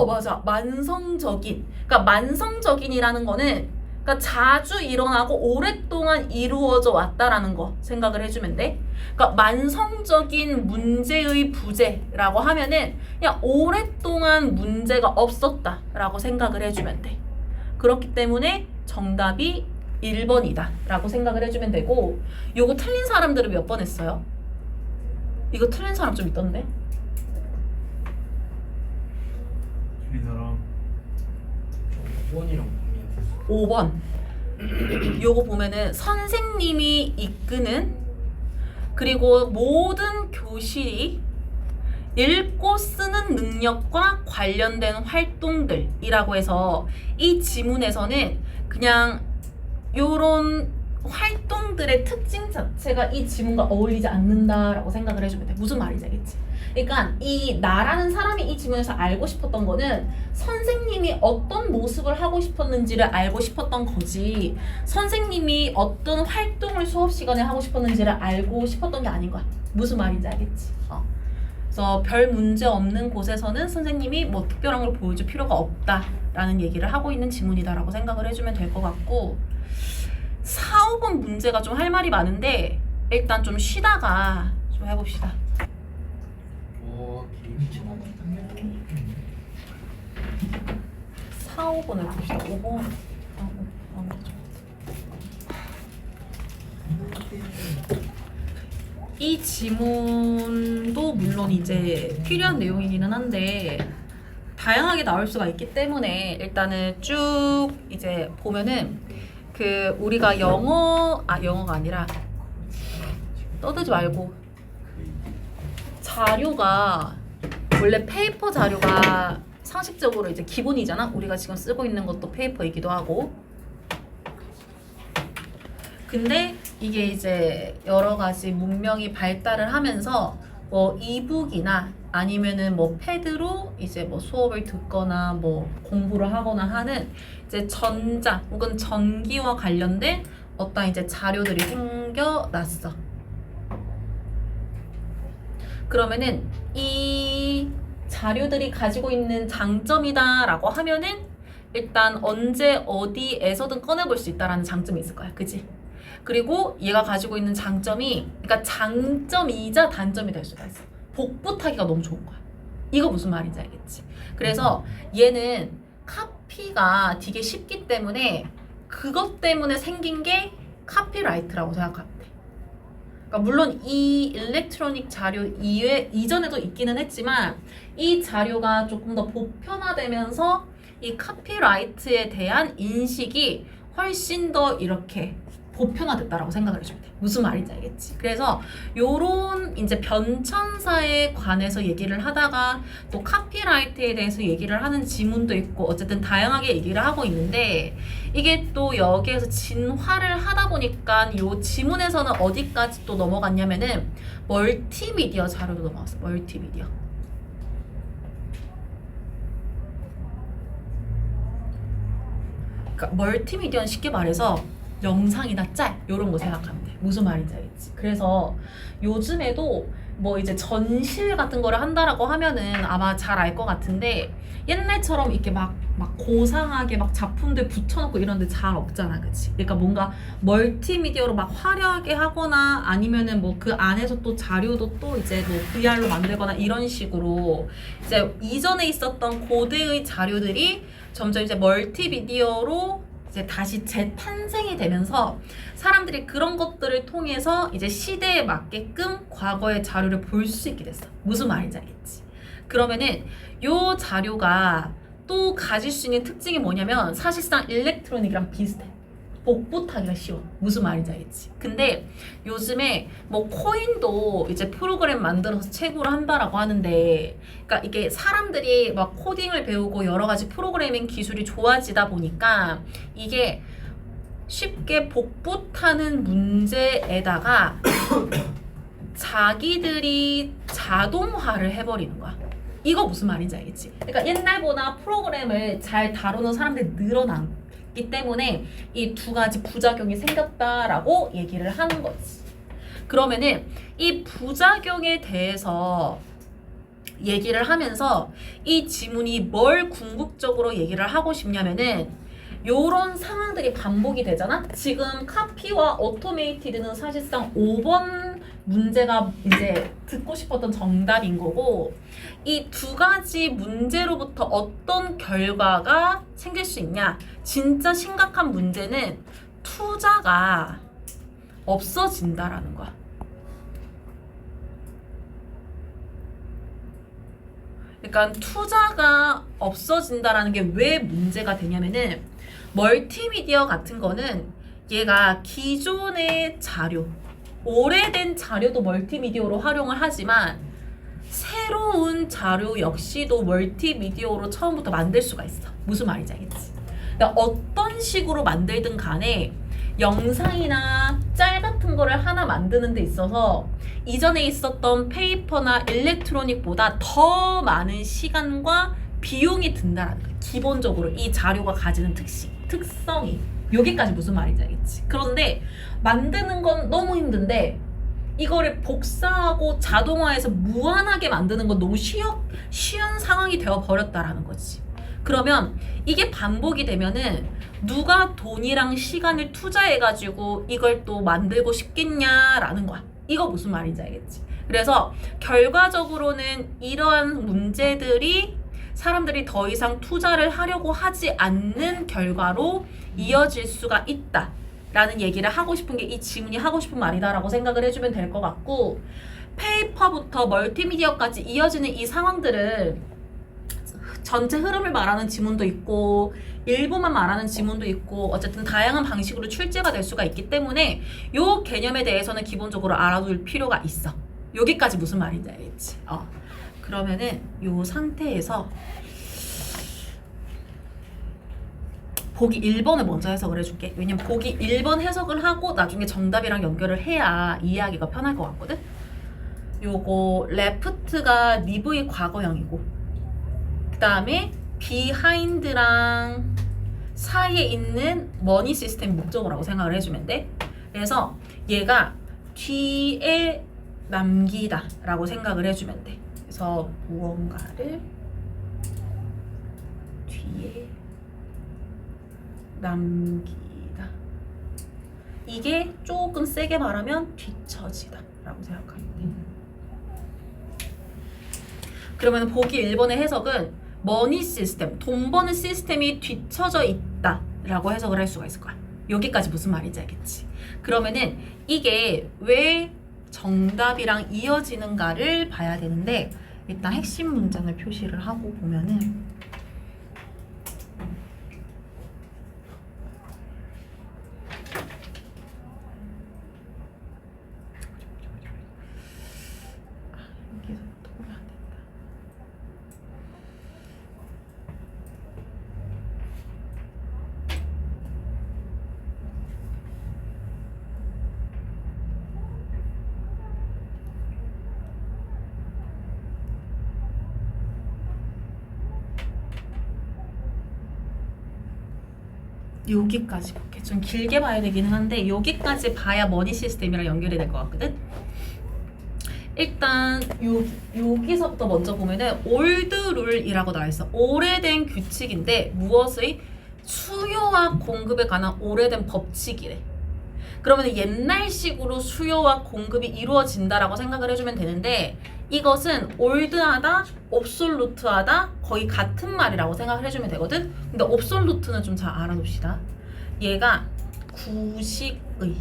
맞아. 만성적인. 그러니까 만성적인이라는 거는 그러니까 자주 일어나고 오랫동안 이루어져 왔다라는 거 생각을 해주면 돼. 그러니까 만성적인 문제의 부재라고 하면은 그냥 오랫동안 문제가 없었다라고 생각을 해주면 돼. 그렇기 때문에 정답이 1번이다 라고 생각을 해주면 되고 요거 틀린 사람들은 몇 번 했어요? 이거 틀린 사람 좀 있던데? 우리나라 5번이랑 5번 요거 보면은 선생님이 이끄는 그리고 모든 교실이 읽고 쓰는 능력과 관련된 활동들이라고 해서 이 지문에서는 그냥 요런 활동들의 특징 자체가 이 지문과 어울리지 않는다라고 생각을 해주면 돼. 무슨 말인지 알겠지? 그러니까 이 나라는 사람이 이 지문에서 알고 싶었던 거는 선생님이 어떤 모습을 하고 싶었는지를 알고 싶었던 거지 선생님이 어떤 활동을 수업 시간에 하고 싶었는지를 알고 싶었던 게 아닌 거야. 무슨 말인지 알겠지? 그래서 별 문제 없는 곳에서는 선생님이 뭐 특별한 걸 보여줄 필요가 없다라는 얘기를 하고 있는 지문이다라고 생각을 해주면 될 것 같고 4, 5번 문제가 좀 할 말이 많은데 일단 좀 쉬다가 좀 해봅시다. 4, 5번을 봅시다. 5번. 이 지문도 물론 이제 필요한 내용이기는 한데 다양하게 나올 수가 있기 때문에 일단은 쭉 이제 보면은 그 우리가 영어가 아니라 떠들지 말고 자료가 원래 페이퍼 자료가 상식적으로 이제 기본이잖아. 우리가 지금 쓰고 있는 것도 페이퍼이기도 하고 근데 이게 이제 여러 가지 문명이 발달을 하면서 뭐 이북이나 아니면은 뭐 패드로 이제 뭐 수업을 듣거나 뭐 공부를 하거나 하는 이제 전자 혹은 전기와 관련된 어떤 이제 자료들이 생겨났어. 그러면은 이 자료들이 가지고 있는 장점이다라고 하면은 일단 언제 어디에서든 꺼내볼 수 있다라는 장점이 있을 거야, 그지? 그리고 얘가 가지고 있는 장점이, 그러니까 장점이자 단점이 될 수가 있어. 복붙하기가 너무 좋은 거야. 이거 무슨 말인지 알겠지? 그래서 얘는 카피가 되게 쉽기 때문에 그것 때문에 생긴 게 카피라이트라고 생각하면 돼. 그러니까 물론 이 일렉트로닉 자료 이전에도 있기는 했지만 이 자료가 조금 더 보편화되면서 이 카피라이트에 대한 인식이 훨씬 더 이렇게 보편화됐다라고 생각을 해주면 돼. 무슨 말인지 알겠지? 그래서 요런 이제 변천사에 관해서 얘기를 하다가 또 카피라이트에 대해서 얘기를 하는 지문도 있고 어쨌든 다양하게 얘기를 하고 있는데 이게 또 여기에서 진화를 하다 보니까 요 지문에서는 어디까지 또 넘어갔냐면은 멀티미디어 자료도 넘어갔어. 멀티미디어. 그러니까 멀티미디어는 쉽게 말해서 영상이나 짤 이런 거 생각하면 돼. 무슨 말인지 알겠지? 그래서 요즘에도 뭐 이제 전실 같은 거를 한다라고 하면은 아마 잘 알 것 같은데 옛날처럼 이렇게 막 고상하게 막 작품들 붙여놓고 이런 데 잘 없잖아, 그치? 그러니까 뭔가 멀티미디어로 막 화려하게 하거나 아니면은 뭐 그 안에서 또 자료도 또 이제 뭐 VR로 만들거나 이런 식으로 이제 이전에 있었던 고대의 자료들이 점점 이제 멀티미디어로 이제 다시 재탄생이 되면서 사람들이 그런 것들을 통해서 이제 시대에 맞게끔 과거의 자료를 볼 수 있게 됐어. 무슨 말인지 알겠지? 그러면은 요 자료가 또 가질 수 있는 특징이 뭐냐면 사실상 일렉트로닉이랑 비슷해. 복붙하기가 쉬워. 무슨 말인지 알겠지? 근데 요즘에 뭐 코인도 이제 프로그램 만들어서 채굴을 한다라고 하는데, 그러니까 이게 사람들이 막 코딩을 배우고 여러 가지 프로그래밍 기술이 좋아지다 보니까 이게 쉽게 복붙하는 문제에다가 자기들이 자동화를 해버리는 거야. 이거 무슨 말인지 알겠지? 그러니까 옛날보다 프로그램을 잘 다루는 사람들이 늘어났기 때문에 이 두 가지 부작용이 생겼다라고 얘기를 하는 거지. 그러면은 이 부작용에 대해서 얘기를 하면서 이 지문이 뭘 궁극적으로 얘기를 하고 싶냐면은 요런 상황들이 반복이 되잖아? 지금 카피와 오토메이티드는 사실상 5번 문제가 이제 듣고 싶었던 정답인 거고 이 두 가지 문제로부터 어떤 결과가 생길 수 있냐? 진짜 심각한 문제는 투자가 없어진다라는 거야. 그러니까 투자가 없어진다라는 게 왜 문제가 되냐면은 멀티미디어 같은 거는 얘가 기존의 자료, 오래된 자료도 멀티미디어로 활용을 하지만 새로운 자료 역시도 멀티미디어로 처음부터 만들 수가 있어. 무슨 말인지 알겠지? 그러니까 어떤 식으로 만들든 간에 영상이나 짤 같은 거를 하나 만드는 데 있어서 이전에 있었던 페이퍼나 일렉트로닉보다 더 많은 시간과 비용이 든다라는 거예요. 기본적으로 이 자료가 가지는 특성이. 여기까지 무슨 말인지 알겠지? 그런데 만드는 건 너무 힘든데 이거를 복사하고 자동화해서 무한하게 만드는 건 너무 쉬운 상황이 되어버렸다라는 거지. 그러면 이게 반복이 되면은 누가 돈이랑 시간을 투자해가지고 이걸 또 만들고 싶겠냐라는 거야. 이거 무슨 말인지 알겠지? 그래서 결과적으로는 이러한 문제들이 사람들이 더 이상 투자를 하려고 하지 않는 결과로 이어질 수가 있다 라는 얘기를 하고 싶은 게 이 지문이 하고 싶은 말이다라고 생각을 해주면 될 것 같고, 페이퍼부터 멀티미디어까지 이어지는 이 상황들은 전체 흐름을 말하는 지문도 있고 일부만 말하는 지문도 있고 어쨌든 다양한 방식으로 출제가 될 수가 있기 때문에 요 개념에 대해서는 기본적으로 알아둘 필요가 있어. 여기까지 무슨 말인지 알겠지? 그러면은 요 상태에서 보기 1번을 먼저 해석을 해줄게. 왜냐면 보기 1번 해석을 하고 나중에 정답이랑 연결을 해야 이해하기가 편할 것 같거든. 요거 left가 live의 과거형이고 그 다음에 behind랑 사이에 있는 money 시스템 목적어라고 생각을 해주면 돼. 그래서 얘가 뒤에 남기다 라고 생각을 해주면 돼. 그래서 무언가를 뒤에 남기다. 이게 조금 세게 말하면 뒤처지다 라고 생각하면 돼. 그러면 보기 1번의 해석은 머니 시스템, 돈 버는 시스템이 뒤처져 있다 라고 해석을 할 수가 있을 거야. 여기까지 무슨 말인지 알겠지? 그러면은 이게 왜 정답이랑 이어지는가를 봐야 되는데 일단 핵심 문장을 표시를 하고 보면은 여기서부터 보면 안 된다. 여기까지 볼게. 좀 길게 봐야 되기는 한데 여기까지 봐야 머니 시스템이랑 연결이 될 것 같거든. 일단 여기서부터 먼저 보면은 올드 룰이라고 나와 있어. 오래된 규칙인데 무엇의 수요와 공급에 관한 오래된 법칙이래. 그러면 옛날식으로 수요와 공급이 이루어진다라고 생각을 해주면 되는데 이것은 올드하다, 옵솔루트하다 거의 같은 말이라고 생각을 해주면 되거든. 근데 옵솔루트는 좀 잘 알아둡시다. 얘가 구식의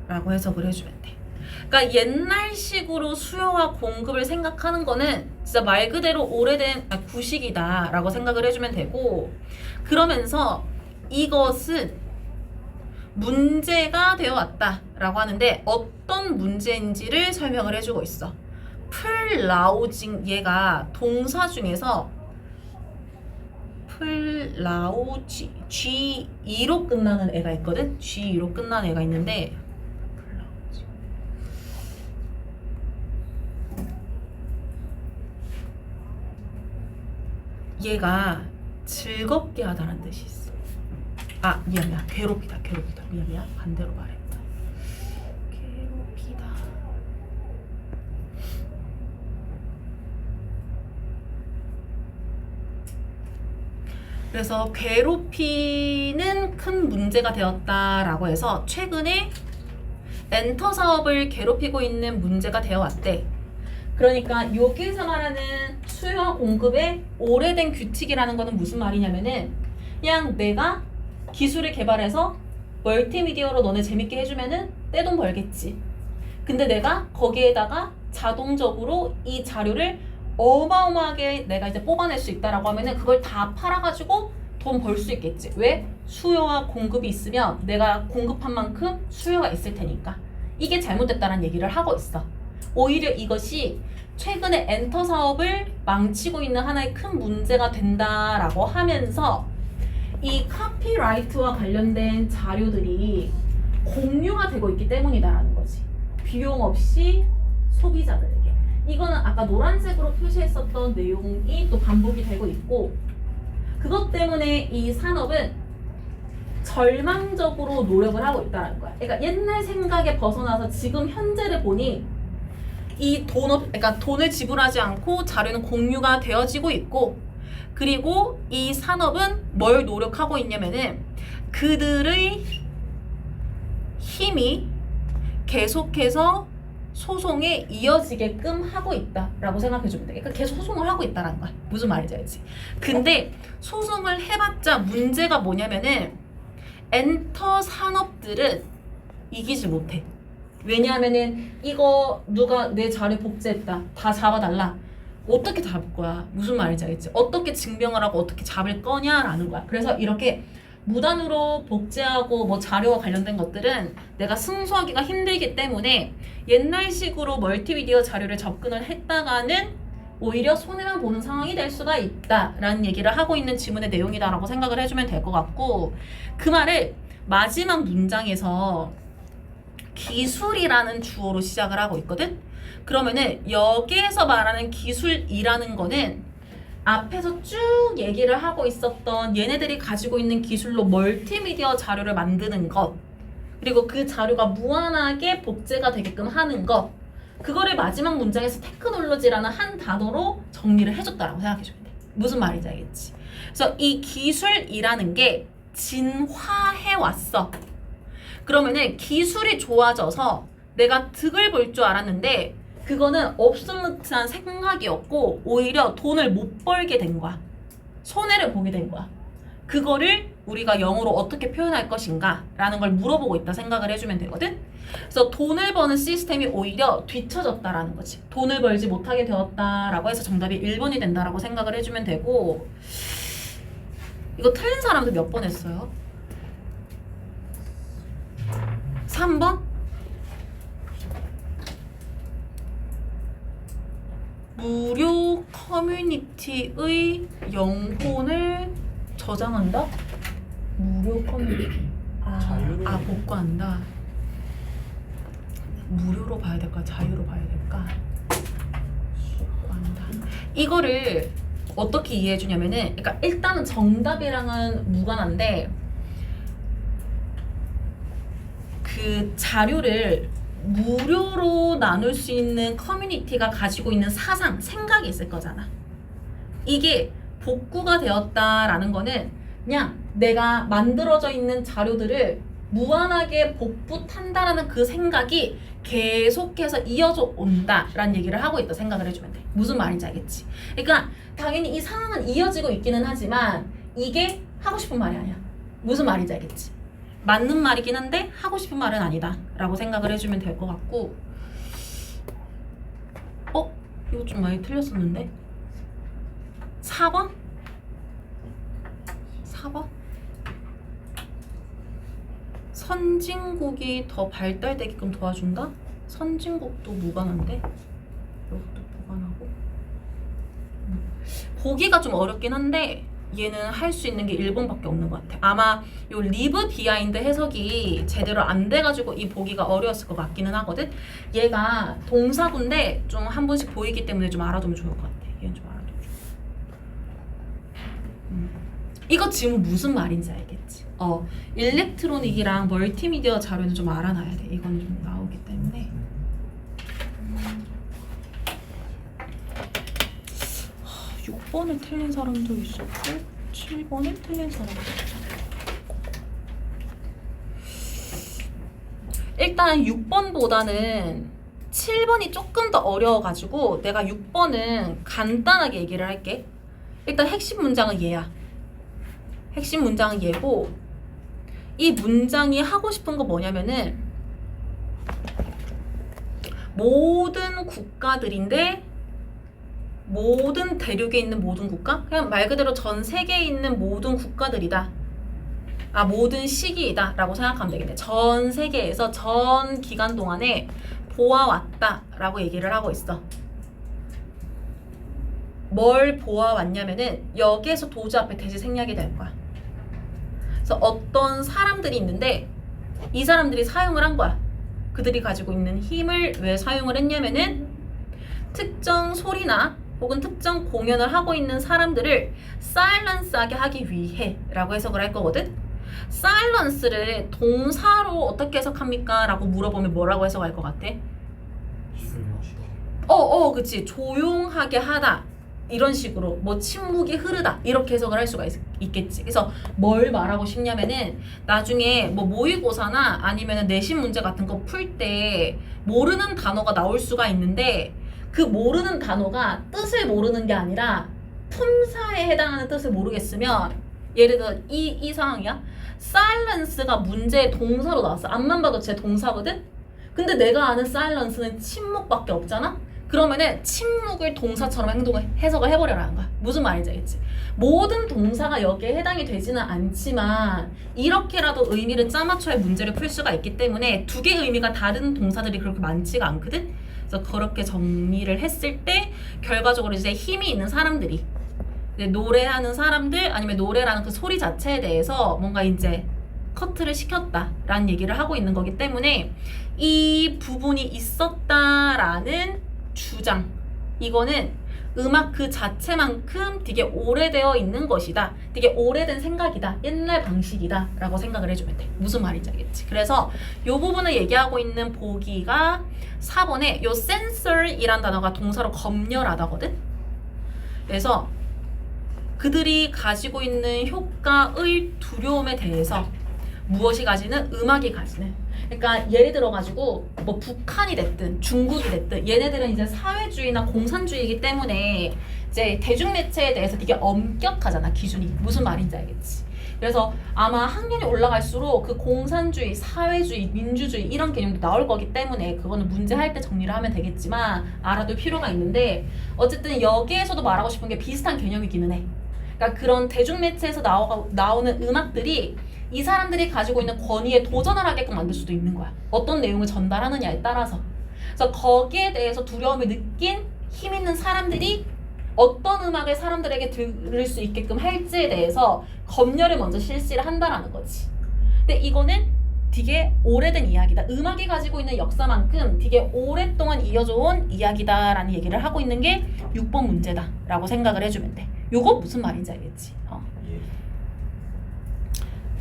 라고 해석을 해주면 돼. 그러니까 옛날식으로 수요와 공급을 생각하는 거는 진짜 말 그대로 오래된 구식이다 라고 생각을 해주면 되고, 그러면서 이것은 문제가 되어 왔다 라고 하는데 어떤 문제인지를 설명을 해주고 있어. 플라우징, 얘가 동사 중에서 플라우지 G2로 끝나는 애가 있거든. G2로 끝나는 애가 있는데 얘가 즐겁게 하다는 뜻이 있어. 아 미안 괴롭히다 미안 반대로 말했다. 괴롭히다. 그래서 괴롭히는 큰 문제가 되었다라고 해서 최근에 엔터 사업을 괴롭히고 있는 문제가 되어 왔대. 그러니까 여기서 말하는 수요와 공급의 오래된 규칙이라는 거는 무슨 말이냐면은 그냥 내가 기술을 개발해서 멀티미디어로 너네 재밌게 해주면은 떼돈 벌겠지. 근데 내가 거기에다가 자동적으로 이 자료를 어마어마하게 내가 이제 뽑아낼 수 있다라고 하면은 그걸 다 팔아가지고 돈 벌 수 있겠지. 왜? 수요와 공급이 있으면 내가 공급한 만큼 수요가 있을 테니까. 이게 잘못됐다는 얘기를 하고 있어. 오히려 이것이 최근에 엔터 사업을 망치고 있는 하나의 큰 문제가 된다라고 하면서 이 카피라이트와 관련된 자료들이 공유가 되고 있기 때문이다라는 거지. 비용 없이 소비자들에게. 이거는 아까 노란색으로 표시했었던 내용이 또 반복이 되고 있고, 그것 때문에 이 산업은 절망적으로 노력을 하고 있다는 거야. 그러니까 옛날 생각에 벗어나서 지금 현재를 보니 이 그러니까 돈을 지불하지 않고 자료는 공유가 되어지고 있고, 그리고 이 산업은 뭘 노력하고 있냐면은 그들의 힘이 계속해서 소송에 이어지게끔 하고 있다라고 생각해주면 돼. 그러니까 계속 소송을 하고 있다는 거야. 무슨 말인지 알지? 근데 소송을 해봤자 문제가 뭐냐면은 엔터 산업들은 이기지 못해. 왜냐하면은 이거 누가 내 자료 복제했다, 다 잡아달라. 어떻게 잡을 거야? 무슨 말인지 알겠지? 어떻게 증명을 하고 어떻게 잡을 거냐라는 거야. 그래서 이렇게 무단으로 복제하고 뭐 자료와 관련된 것들은 내가 승소하기가 힘들기 때문에 옛날식으로 멀티미디어 자료를 접근을 했다가는 오히려 손해만 보는 상황이 될 수가 있다라는 얘기를 하고 있는 지문의 내용이다라고 생각을 해주면 될 것 같고, 그 말을 마지막 문장에서 기술이라는 주어로 시작을 하고 있거든. 그러면은 여기에서 말하는 기술이라는 거는 앞에서 쭉 얘기를 하고 있었던 얘네들이 가지고 있는 기술로 멀티미디어 자료를 만드는 것, 그리고 그 자료가 무한하게 복제가 되게끔 하는 것, 그거를 마지막 문장에서 테크놀로지라는 한 단어로 정리를 해줬다라고 생각해주면 돼. 무슨 말인지 알겠지? 그래서 이 기술이라는 게 진화해왔어. 그러면은 기술이 좋아져서 내가 득을 볼 줄 알았는데 그거는 옵솔루트한 생각이었고 오히려 돈을 못 벌게 된 거야. 손해를 보게 된 거야. 그거를 우리가 영어로 어떻게 표현할 것인가 라는 걸 물어보고 있다 생각을 해주면 되거든. 그래서 돈을 버는 시스템이 오히려 뒤처졌다라는 거지. 돈을 벌지 못하게 되었다라고 해서 정답이 1번이 된다라고 생각을 해주면 되고, 이거 틀린 사람들 몇 번 했어요? 3번? 무료 커뮤니티의 영혼을 저장한다? 무료 커뮤니티. 자유로. 복구한다. 무료로 봐야 될까? 자유로 봐야 될까? 복구한다. 이거를 어떻게 이해해 주냐면은, 그러니까 일단은 정답이랑은 무관한데 그 자료를 무료로 나눌 수 있는 커뮤니티가 가지고 있는 사상, 생각이 있을 거잖아. 이게 복구가 되었다라는 거는 그냥 내가 만들어져 있는 자료들을 무한하게 복붙한다라는 그 생각이 계속해서 이어져 온다라는 얘기를 하고 있다 생각을 해주면 돼. 무슨 말인지 알겠지? 그러니까 당연히 이 상황은 이어지고 있기는 하지만 이게 하고 싶은 말이 아니야. 무슨 말인지 알겠지? 맞는 말이긴 한데 하고 싶은 말은 아니다 라고 생각을 해주면 될 것 같고, 이거 좀 많이 틀렸었는데 4번? 4번? 선진국이 더 발달되게끔 도와준다? 선진국도 무관한데? 이것도 무관하고. 보기가 좀 어렵긴 한데 얘는 할 수 있는 게 1번밖에 없는 것 같아. 아마 요 리브 비하인드 해석이 제대로 안 돼가지고 이 보기가 어려웠을 것 같기는 하거든. 얘가 동사구인데 좀 한 번씩 보이기 때문에 좀 알아두면 좋을 것 같아. 얘는 좀 알아두면 좋아. 이거 지금 무슨 말인지 알겠지? 일렉트로닉이랑 멀티미디어 자료는 좀 알아놔야 돼. 이건 좀 나오기 때문에. 6번을 틀린 사람도 있었고 7번을 틀린 사람도 있었고, 일단 6번보다는 7번이 조금 더 어려워가지고 내가 6번은 간단하게 얘기를 할게. 일단 핵심 문장은 얘야. 핵심 문장은 얘고, 이 문장이 하고 싶은 거 뭐냐면은 모든 국가들인데 모든 대륙에 있는 모든 국가? 그냥 말 그대로 전 세계에 있는 모든 국가들이다. 모든 시기이다 라고 생각하면 되겠네. 전 세계에서 전 기간 동안에 보아왔다 라고 얘기를 하고 있어. 뭘 보아왔냐면은 여기에서 도주 앞에 대시 생략이 될 거야. 그래서 어떤 사람들이 있는데 이 사람들이 사용을 한 거야. 그들이 가지고 있는 힘을 왜 사용을 했냐면은 특정 소리나 혹은 특정 공연을 하고 있는 사람들을 사일런스하게 하기 위해 라고 해석을 할 거거든. 사일런스를 동사로 어떻게 해석합니까? 라고 물어보면 뭐라고 해석할 것 같아? 그치. 조용하게 하다 이런 식으로, 뭐 침묵이 흐르다 이렇게 해석을 할 수가 있겠지. 그래서 뭘 말하고 싶냐면은 나중에 뭐 모의고사나 아니면은 내신 문제 같은 거 풀 때 모르는 단어가 나올 수가 있는데 그 모르는 단어가 뜻을 모르는 게 아니라 품사에 해당하는 뜻을 모르겠으면, 예를 들어 이 상황이야. silence가 문제의 동사로 나왔어. 앞만 봐도 제 동사거든? 근데 내가 아는 silence는 침묵밖에 없잖아? 그러면은 침묵을 동사처럼 해석을 해버려라는 거야. 무슨 말인지 알겠지? 모든 동사가 여기에 해당이 되지는 않지만 이렇게라도 의미를 짜맞춰야 문제를 풀 수가 있기 때문에 두 개의 의미가 다른 동사들이 그렇게 많지가 않거든? 그래서 그렇게 정리를 했을 때 결과적으로 이제 힘이 있는 사람들이 이제 노래하는 사람들 아니면 노래라는 그 소리 자체에 대해서 뭔가 이제 커트를 시켰다라는 얘기를 하고 있는 거기 때문에 이 부분이 있었다라는 주장, 이거는 음악 그 자체만큼 되게 오래되어 있는 것이다, 되게 오래된 생각이다, 옛날 방식이다 라고 생각을 해주면 돼. 무슨 말인지 알겠지? 그래서 이 부분을 얘기하고 있는 보기가 4번에 요 sensor이란 단어가 동사로 검열하다거든. 그래서 그들이 가지고 있는 효과의 두려움에 대해서 무엇이 가지는? 음악이 가지는. 그러니까 예를 들어 가지고 뭐 북한이 됐든 중국이 됐든 얘네들은 이제 사회주의나 공산주의이기 때문에 이제 대중매체에 대해서 되게 엄격하잖아, 기준이. 무슨 말인지 알겠지? 그래서 아마 학년이 올라갈수록 그 공산주의, 사회주의, 민주주의 이런 개념도 나올 거기 때문에 그거는 문제할 때 정리를 하면 되겠지만 알아둘 필요가 있는데, 어쨌든 여기에서도 말하고 싶은 게 비슷한 개념이기는 해. 그러니까 그런 대중매체에서 나오는 음악들이 이 사람들이 가지고 있는 권위에 도전을 하게끔 만들 수도 있는 거야. 어떤 내용을 전달하느냐에 따라서. 그래서 거기에 대해서 두려움을 느낀 힘 있는 사람들이 어떤 음악을 사람들에게 들을 수 있게끔 할지에 대해서 검열을 먼저 실시를 한다라는 거지. 근데 이거는 되게 오래된 이야기다. 음악이 가지고 있는 역사만큼 되게 오랫동안 이어져 온 이야기다라는 얘기를 하고 있는 게 6번 문제다라고 생각을 해주면 돼. 요거 무슨 말인지 알겠지?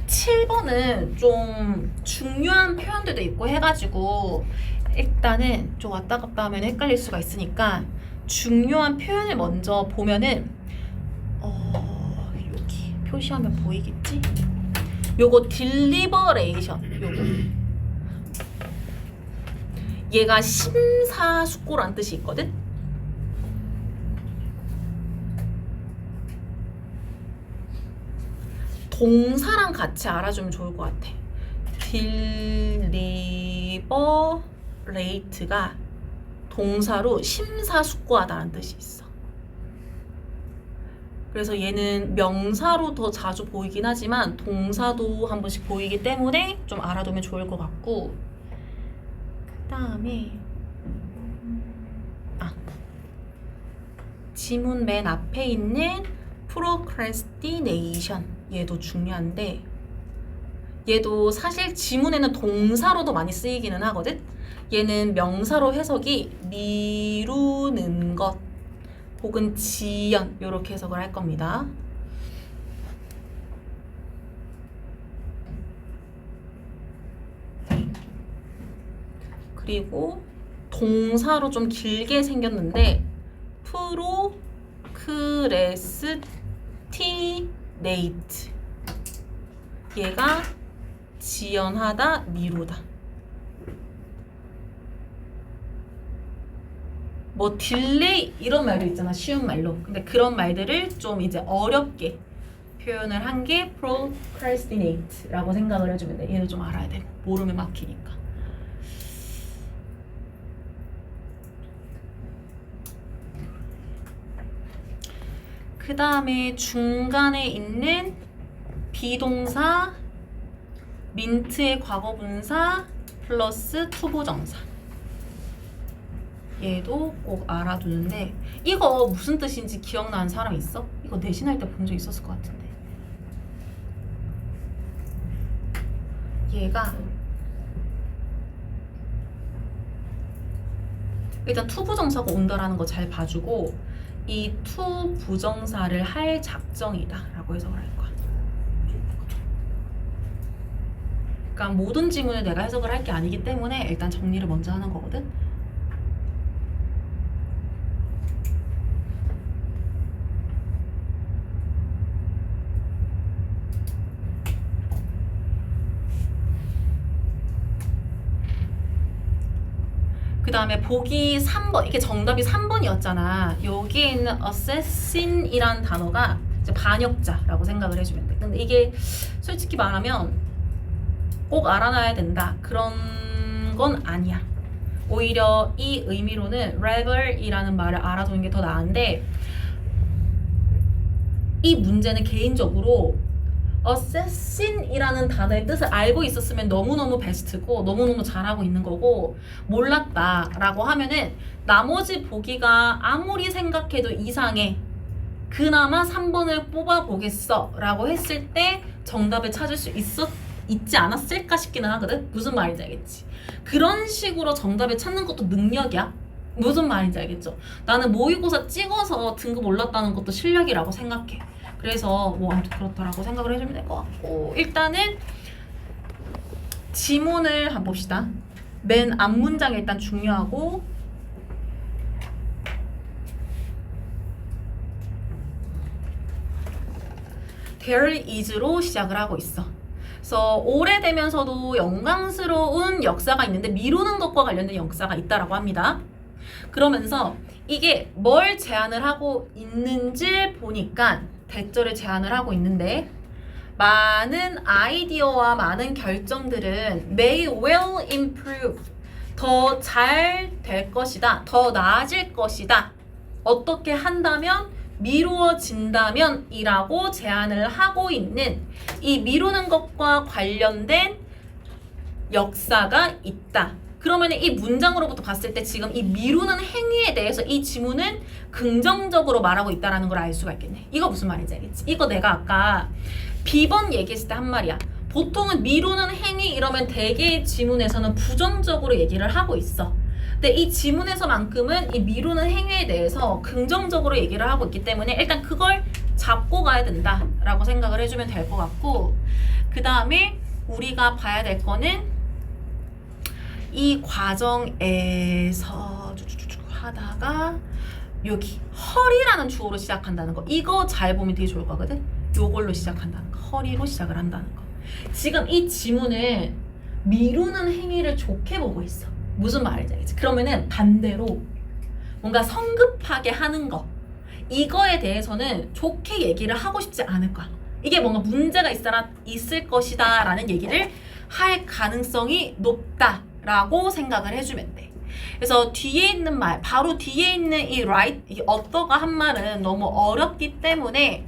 7번은 좀 중요한 표현들도 있고 해가지고 일단은 좀 왔다 갔다 하면 헷갈릴 수가 있으니까 중요한 표현을 먼저 보면은 여기 표시하면 보이겠지? 요거 딜리버레이션, 요거 얘가 심사숙고라는 뜻이 있거든? 동사랑 같이 알아주면 좋을 것 같아. 딜리버레이트가 동사로 심사숙고하다는 뜻이 있어. 그래서 얘는 명사로 더 자주 보이긴 하지만 동사도 한 번씩 보이기 때문에 좀 알아두면 좋을 것 같고, 그 다음에 지문 맨 앞에 있는 procrastination, 얘도 중요한데 얘도 사실 지문에는 동사로도 많이 쓰이기는 하거든. 얘는 명사로 해석이 미루는 것 혹은 지연, 이렇게 해석을 할 겁니다. 그리고 동사로 좀 길게 생겼는데 프로크레스티네이트, 얘가 지연하다, 미루다. 뭐 딜레이 이런 말도 있잖아, 쉬운 말로. 근데 그런 말들을 좀 이제 어렵게 표현을 한 게 procrastinate라고 생각을 해주면 돼. 얘를 좀 알아야 돼. 모르면 막히니까. 그 다음에 중간에 있는 비동사, 민트의 과거분사 플러스 투부정사, 얘도 꼭 알아두는데 이거 무슨 뜻인지 기억나는 사람 있어? 이거 내신할 때 본 적 있었을 것 같은데. 얘가 일단 투부정사가 온다라는 거 잘 봐주고, 이 투부정사를 할 작정이다 라고 해석을 할 거야. 그러니까 모든 지문을 내가 해석을 할 게 아니기 때문에 일단 정리를 먼저 하는 거거든. 그 다음에 보기 3번, 이게 정답이 3번이었잖아. 여기에 있는 assassin이란 단어가 이제 반역자라고 생각을 해주면 돼. 근데 이게 솔직히 말하면 꼭 알아놔야 된다, 그런 건 아니야. 오히려 이 의미로는 rebel이라는 말을 알아두는 게 더 나은데, 이 문제는 개인적으로 assassin이라는 단어의 뜻을 알고 있었으면 너무너무 베스트고 너무너무 잘하고 있는 거고 몰랐다라고 하면은 나머지 보기가 아무리 생각해도 이상해. 그나마 3번을 뽑아보겠어 라고 했을 때 정답을 찾을 수 있지 않았을까 싶기는 하거든. 무슨 말인지 알겠지? 그런 식으로 정답을 찾는 것도 능력이야. 무슨 말인지 알겠죠? 나는 모의고사 찍어서 등급 올랐다는 것도 실력이라고 생각해. 그래서 뭐 아무튼 그렇다라고 생각을 해주면 될 것 같고, 일단은 지문을 한번 봅시다. 맨 앞문장이 일단 중요하고, there is로 시작을 하고 있어. 그래서 오래되면서도 영광스러운 역사가 있는데 미루는 것과 관련된 역사가 있다라고 합니다. 그러면서 이게 뭘 제안을 하고 있는지 보니까 대절을 제안을 하고 있는데, 많은 아이디어와 많은 결정들은 may well improve, 더 잘 될 것이다, 더 나아질 것이다, 어떻게 한다면, 미루어진다면 이라고 제안을 하고 있는 이 미루는 것과 관련된 역사가 있다. 그러면 이 문장으로부터 봤을 때 지금 이 미루는 행위에 대해서 이 지문은 긍정적으로 말하고 있다는 걸 알 수가 있겠네. 이거 무슨 말인지 알겠지? 이거 내가 아까 B번 얘기했을 때 한 말이야. 보통은 미루는 행위 이러면 대개의 지문에서는 부정적으로 얘기를 하고 있어. 근데 이 지문에서만큼은 이 미루는 행위에 대해서 긍정적으로 얘기를 하고 있기 때문에 일단 그걸 잡고 가야 된다라고 생각을 해주면 될 것 같고, 그 다음에 우리가 봐야 될 거는 이 과정에서 쭉쭉쭉 하다가 여기 허리라는 주어로 시작한다는 거, 이거 잘 보면 되게 좋을 거거든. 요걸로 시작한다는 거, 허리로 시작을 한다는 거. 지금 이 지문은 미루는 행위를 좋게 보고 있어. 무슨 말인지 알겠지? 그러면은 반대로 뭔가 성급하게 하는 거, 이거에 대해서는 좋게 얘기를 하고 싶지 않을 거야. 이게 뭔가 문제가 있을 것이다 라는 얘기를 할 가능성이 높다 라고 생각을 해주면 돼. 그래서 뒤에 있는 말, 바로 뒤에 있는 이 right, 이 어떠가 한 말은 너무 어렵기 때문에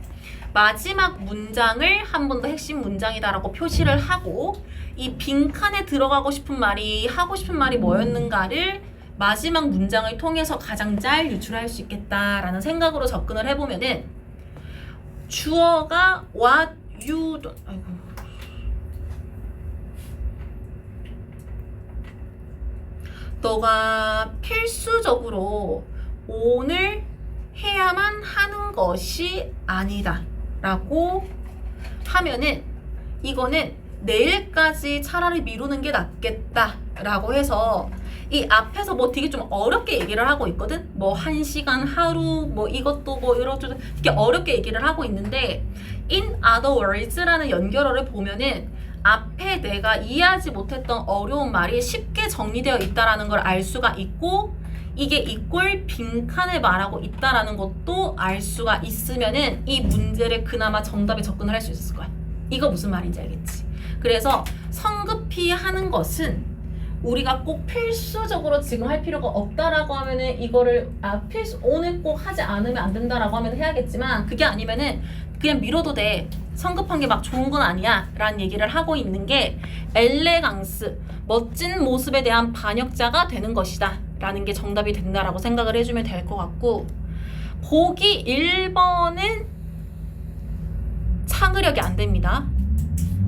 마지막 문장을 한 번 더 핵심 문장이다라고 표시를 하고, 이 빈칸에 들어가고 싶은 말이, 하고 싶은 말이 뭐였는가를 마지막 문장을 통해서 가장 잘 유출할 수 있겠다라는 생각으로 접근을 해보면은, 주어가 what you don't, 아이고. 너가 필수적으로 오늘 해야만 하는 것이 아니다 라고 하면은, 이거는 내일까지 차라리 미루는 게 낫겠다 라고 해서 이 앞에서 뭐 되게 좀 어렵게 얘기를 하고 있거든. 뭐 1시간, 하루, 뭐 이것도 뭐 이렇게 되게 어렵게 얘기를 하고 있는데, in other words 라는 연결어를 보면은 앞에 내가 이해하지 못했던 어려운 말이 쉽게 정리되어 있다라는 걸 알 수가 있고, 이게 이꼴 빈칸을 말하고 있다라는 것도 알 수가 있으면은 이 문제를 그나마 정답에 접근을 할 수 있을 거야. 이거 무슨 말인지 알겠지? 그래서 성급히 하는 것은 우리가 꼭 필수적으로 지금 할 필요가 없다라고 하면은 이거를 오늘 꼭 하지 않으면 안 된다라고 하면 해야겠지만, 그게 아니면은 그냥 미뤄도 돼. 성급한 게 막 좋은 건 아니야 라는 얘기를 하고 있는 게 엘레강스, 멋진 모습에 대한 반역자가 되는 것이다 라는 게 정답이 된다라고 생각을 해주면 될 것 같고, 보기 1번은 창의력이 안 됩니다.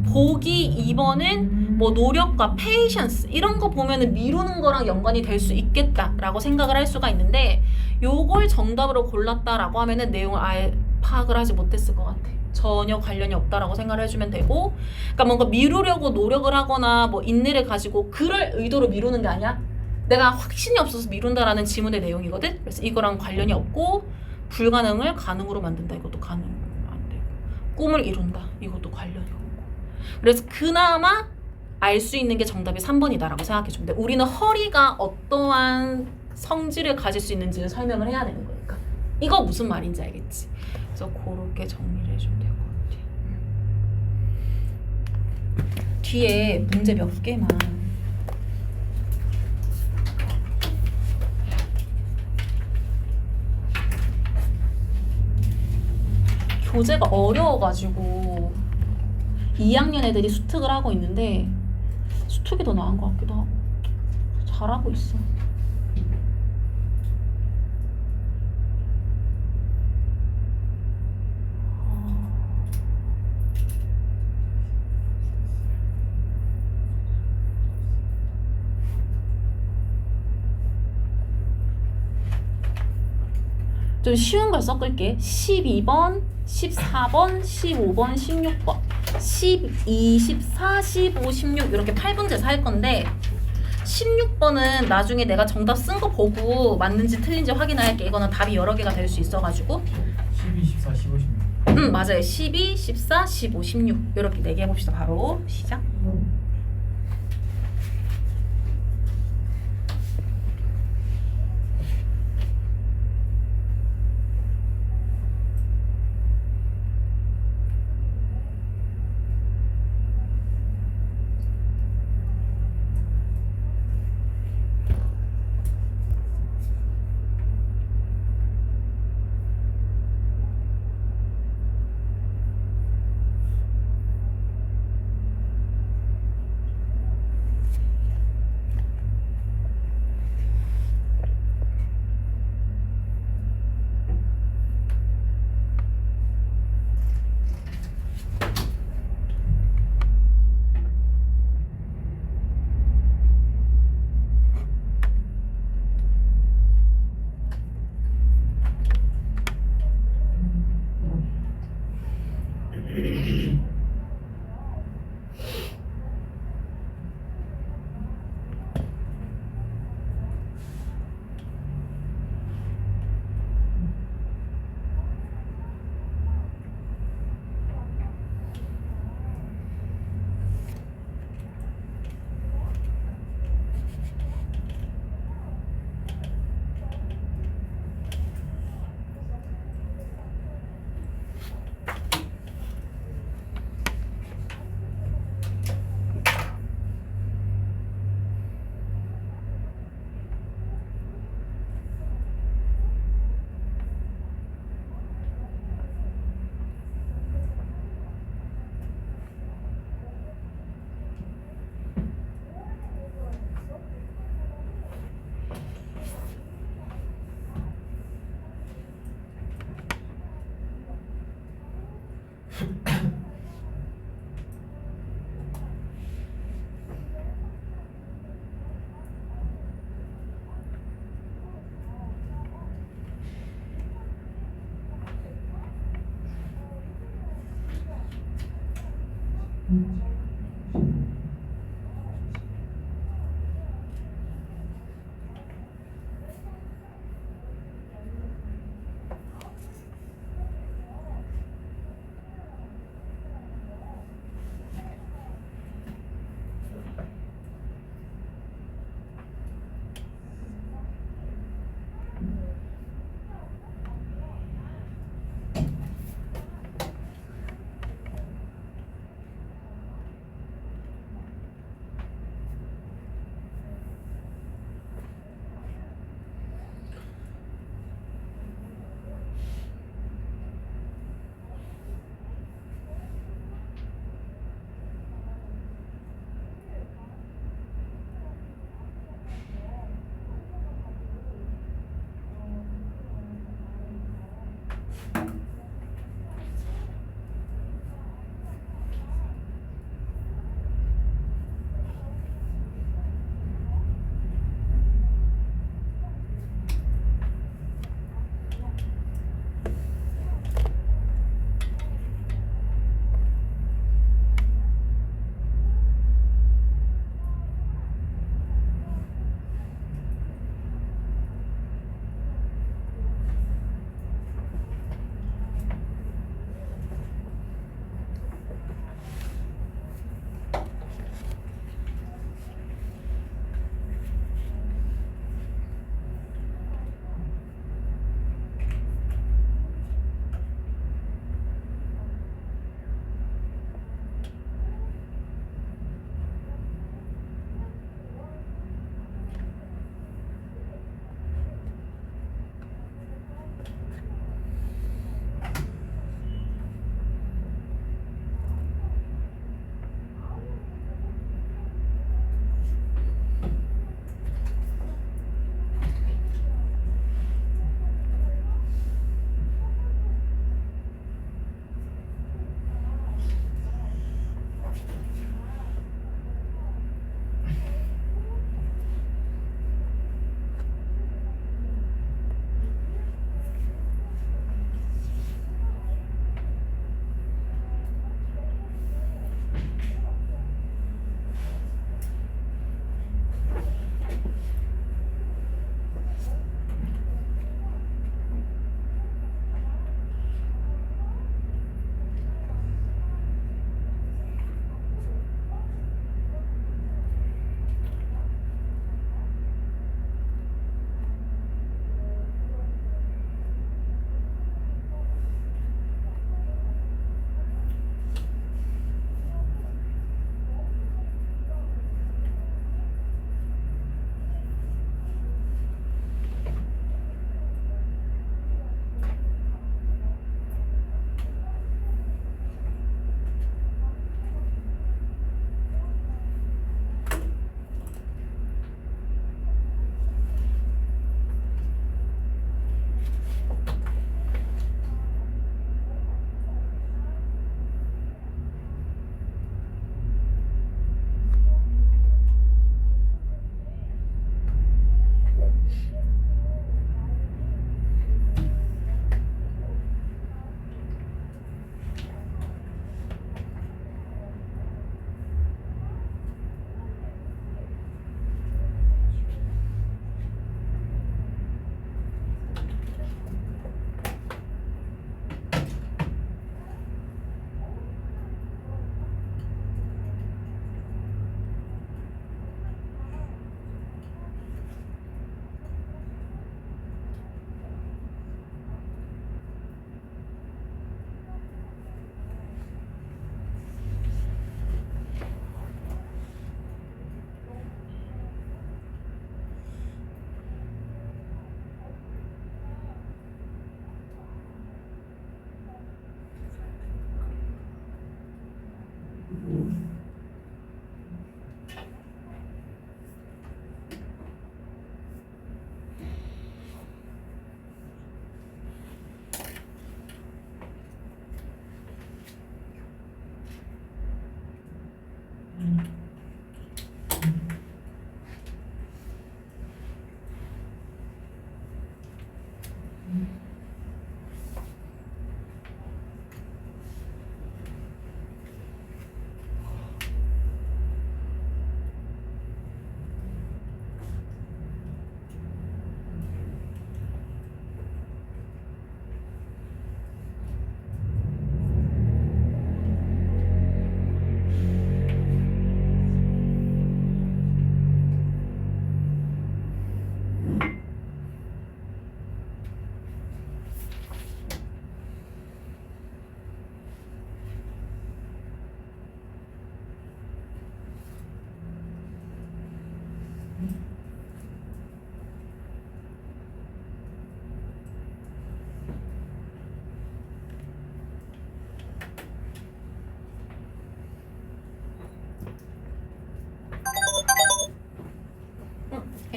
보기 2번은 뭐 노력과 페이션스 이런 거 보면은 미루는 거랑 연관이 될 수 있겠다라고 생각을 할 수가 있는데, 요걸 정답으로 골랐다라고 하면은 내용을 아예 파악을 하지 못했을 것 같아. 전혀 관련이 없다라고 생각을 해주면 되고, 그러니까 뭔가 미루려고 노력을 하거나 뭐 인내를 가지고 그럴 의도로 미루는 게 아니야. 내가 확신이 없어서 미룬다라는 지문의 내용이거든. 그래서 이거랑 관련이 없고, 불가능을 가능으로 만든다. 이것도 가능 안 되고, 꿈을 이룬다. 이것도 관련이 없고. 그래서 그나마 알 수 있는 게 정답이 3번이다라고 생각해주면 돼. 우리는 허리가 어떠한 성질을 가질 수 있는지를 설명을 해야 되는 거니까. 이거 무슨 말인지 알겠지? 그래서 그렇게 정리를 해주면 될 것 같아. 뒤에 문제 몇 개만. 교재가 어려워가지고 2학년 애들이 수특을 하고 있는데 수특이 더 나은 것 같기도 하고 잘하고 있어. 좀 쉬운 걸 섞을게. 12번, 14번, 15번, 16번 12, 14, 15, 16 이렇게 8분제에서 할 건데 16번은 나중에 내가 정답 쓴 거 보고 맞는지 틀린지 확인할게. 이거는 답이 여러 개가 될 수 있어가지고 12, 14, 15, 16 맞아요. 12, 14, 15, 16 이렇게 4개 해봅시다. 바로 시작.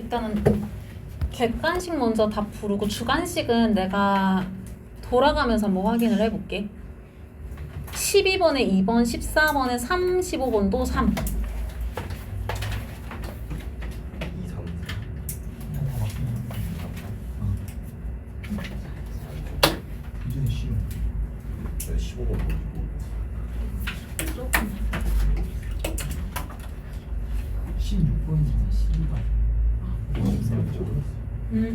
일단은 객관식 먼저 다 부르고 주관식은 내가 돌아가면서 한번 확인을 해볼게. 12번에 2번, 14번에 3, 15번도 3. 2, 3, 일단 다 맞긴 해. 기준이 쉬워. 15번 보고. 조금. 16번이잖아. 12번.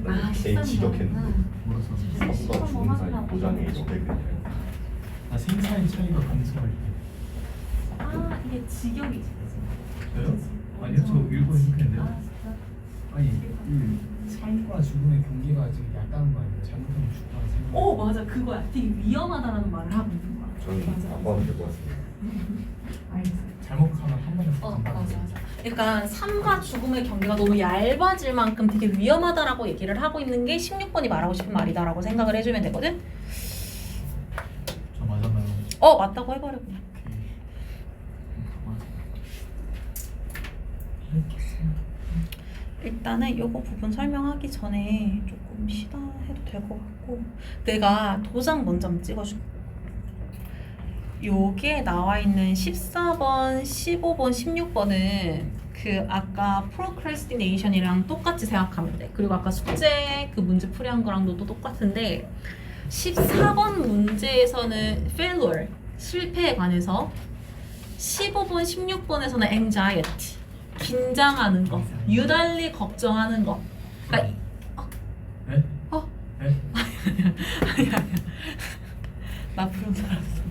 아, 개 지적했는데. 뭐라서? 선거 주는 사이 보장에 적백이냐. 나 생사의 차이가 감소할 때. 아, 이게 직역이지, 그치? 저요? 아니요, 저 일본 생각했는데. 아, 진짜? 아니, 삶과 죽음의 경계가 지금 얕다는 거 아니에요? 잘못하면 죽다는 생각. 오, 맞아. 그거야. 되게 위험하다라는 말을 하고 있는 거야. 저는 맞아. 안 봐도 될 것 같습니다. 알겠어. 잘못하면 한 번에 훅 간다. 맞아. 그러니까 삶과 죽음의 경계가 너무 얇아질 만큼 되게 위험하다라고 얘기를 하고 있는 게 16번이 말하고 싶은 말이다라고 생각을 해주면 되거든. 저 맞았나요? 맞다고 해버려 그냥. 일단은 요거 부분 설명하기 전에 조금 쉬다 해도 될 것 같고, 내가 도장 먼저 한번 찍어줄게. 요게 나와 있는 14번, 15번, 16번은 그 아까 procrastination이랑 똑같이 생각하면 돼. 그리고 아까 숙제 그 문제 풀이한 거랑도 또 똑같은데 14번 문제에서는 failure, 실패에 관해서, 15번, 16번에서는 anxiety, 긴장하는 거, 유달리 걱정하는 거. 그러니까 네? 어? 네? 아니야. 나 부른 줄 알았어.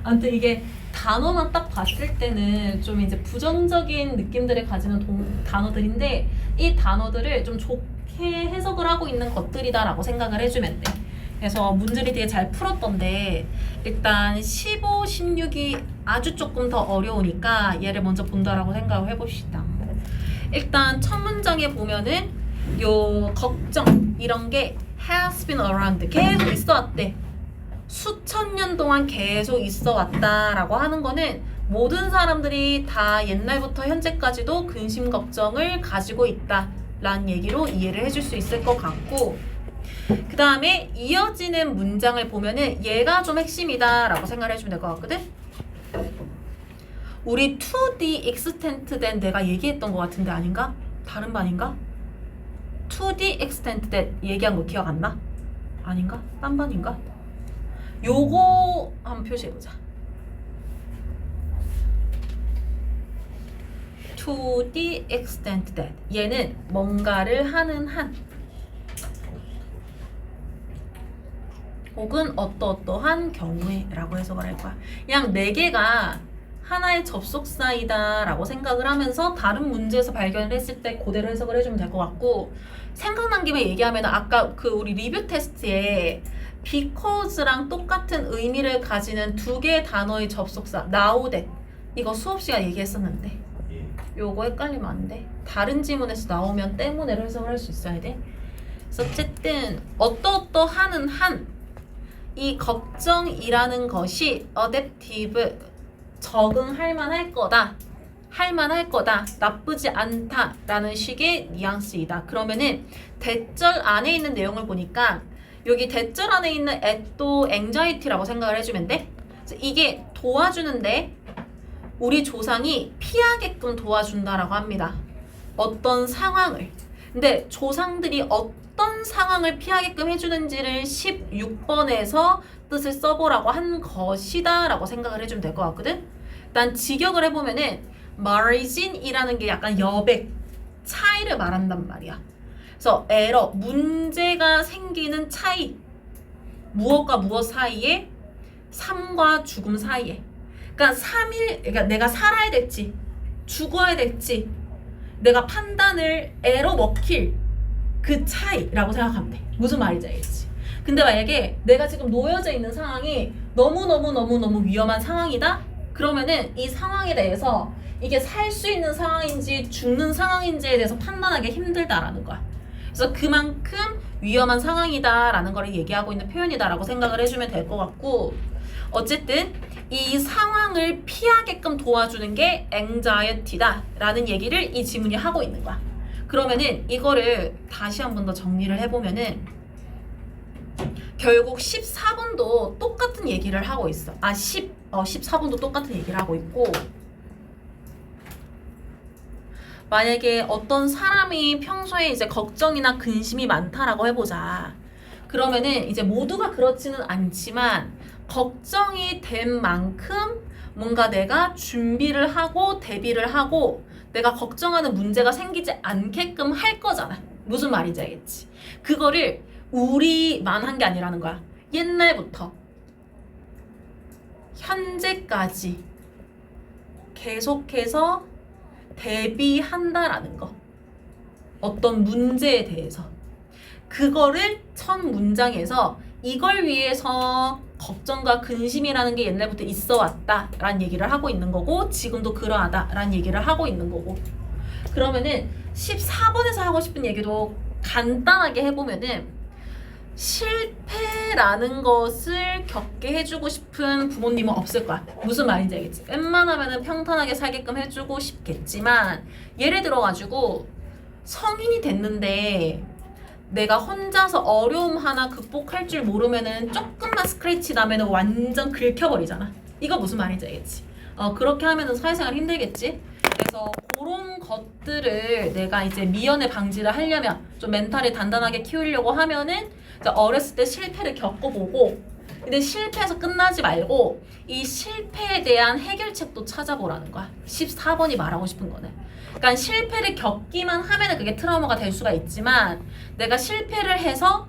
아무튼 이게 단어만 딱 봤을 때는 좀 이제 부정적인 느낌들을 가지는 단어들인데, 이 단어들을 좀 좋게 해석을 하고 있는 것들이다라고 생각을 해주면 돼. 그래서 문제를 되게 잘 풀었던데, 일단 15, 16이 아주 조금 더 어려우니까 얘를 먼저 본다라고 생각을 해봅시다. 일단 첫 문장에 보면은 요 걱정 이런 게 has been around, 계속 있어 왔대. 수천 년 동안 계속 있어 왔다라고 하는 거는 모든 사람들이 다 옛날부터 현재까지도 근심 걱정을 가지고 있다라는 얘기로 이해를 해줄 수 있을 것 같고, 그 다음에 이어지는 문장을 보면은 얘가 좀 핵심이다라고 생각을 해주면 될 것 같거든. 우리 to the extent that 내가 얘기했던 것 같은데 아닌가? 다른 반인가? to the extent that 얘기한 거 기억 안 나? 아닌가? 딴 반인가? 요거 한번 표시해보자. to the extent that 얘는 뭔가를 하는 한, 혹은 어떠어떠한 경우에 라고 해석을 할 거야. 그냥 4개가 하나의 접속사이다 라고 생각을 하면서 다른 문제에서 발견을 했을 때 그대로 해석을 해주면 될 것 같고, 생각난 김에 얘기하면 아까 그 우리 리뷰 테스트에 because랑 똑같은 의미를 가지는 2개의 단어의 접속사 now that, 이거 수업 시간 얘기했었는데 예. 요거 헷갈리면 안 돼. 다른 지문에서 나오면 때문에로 해석을 할 수 있어야 돼. 그래서 어쨌든 어떠어떠하는 한, 이 걱정이라는 것이 adaptive, 적응할 만할 거다, 할 만할 거다, 나쁘지 않다 라는 식의 뉘앙스이다. 그러면은 대절 안에 있는 내용을 보니까 여기 대절 안에 있는 at도 anxiety라고 생각을 해주면 돼. 그래서 이게 도와주는데 우리 조상이 피하게끔 도와준다라고 합니다. 어떤 상황을. 근데 조상들이 어떤 상황을 피하게끔 해주는지를 16번에서 뜻을 써보라고 한 것이다 라고 생각을 해주면 될 것 같거든. 일단 직역을 해보면은 margin이라는 게 약간 여백, 차이를 말한단 말이야. 그래서 에러, 문제가 생기는 차이, 무엇과 무엇 사이에, 삶과 죽음 사이에. 그러니까 내가 살아야 될지 죽어야 될지 내가 판단을 에러 먹힐 그 차이라고 생각하면 돼. 무슨 말인지 알겠지? 근데 만약에 내가 지금 놓여져 있는 상황이 너무너무 위험한 상황이다? 그러면은 이 상황에 대해서 이게 살 수 있는 상황인지 죽는 상황인지에 대해서 판단하기 힘들다라는 거야. 그래서 그만큼 위험한 상황이다라는 걸 얘기하고 있는 표현이다라고 생각을 해주면 될 것 같고, 어쨌든 이 상황을 피하게끔 도와주는 게 anxiety다 라는 얘기를 이 지문이 하고 있는 거야. 그러면은 이거를 다시 한 번 더 정리를 해보면은 결국 14번도 똑같은 얘기를 하고 있어. 14번도 똑같은 얘기를 하고 있고, 만약에 어떤 사람이 평소에 이제 걱정이나 근심이 많다라고 해보자. 그러면은 이제 모두가 그렇지는 않지만 걱정이 된 만큼 뭔가 내가 준비를 하고 대비를 하고 내가 걱정하는 문제가 생기지 않게끔 할 거잖아. 무슨 말인지 알겠지? 그거를 우리만 한 게 아니라는 거야. 옛날부터 현재까지 계속해서 대비한다라는 거. 어떤 문제에 대해서. 그거를 첫 문장에서 이걸 위해서 걱정과 근심이라는 게 옛날부터 있어 왔다라는 얘기를 하고 있는 거고, 지금도 그러하다라는 얘기를 하고 있는 거고. 그러면은 14번에서 하고 싶은 얘기도 간단하게 해보면은, 실패라는 것을 겪게 해주고 싶은 부모님은 없을 거야. 무슨 말인지 알겠지? 웬만하면은 평탄하게 살게끔 해주고 싶겠지만, 예를 들어가지고 성인이 됐는데 내가 혼자서 어려움 하나 극복할 줄 모르면은 조금만 스크래치 나면은 완전 긁혀버리잖아. 이거 무슨 말인지 알겠지? 그렇게 하면은 사회생활 힘들겠지? 그래서 그런 것들을 내가 이제 미연에 방지를 하려면, 좀 멘탈을 단단하게 키우려고 하면은 어렸을 때 실패를 겪어보고, 근데 실패해서 끝나지 말고 이 실패에 대한 해결책도 찾아보라는 거야. 14번이 말하고 싶은 거는. 그러니까 실패를 겪기만 하면은 그게 트라우마가 될 수가 있지만, 내가 실패를 해서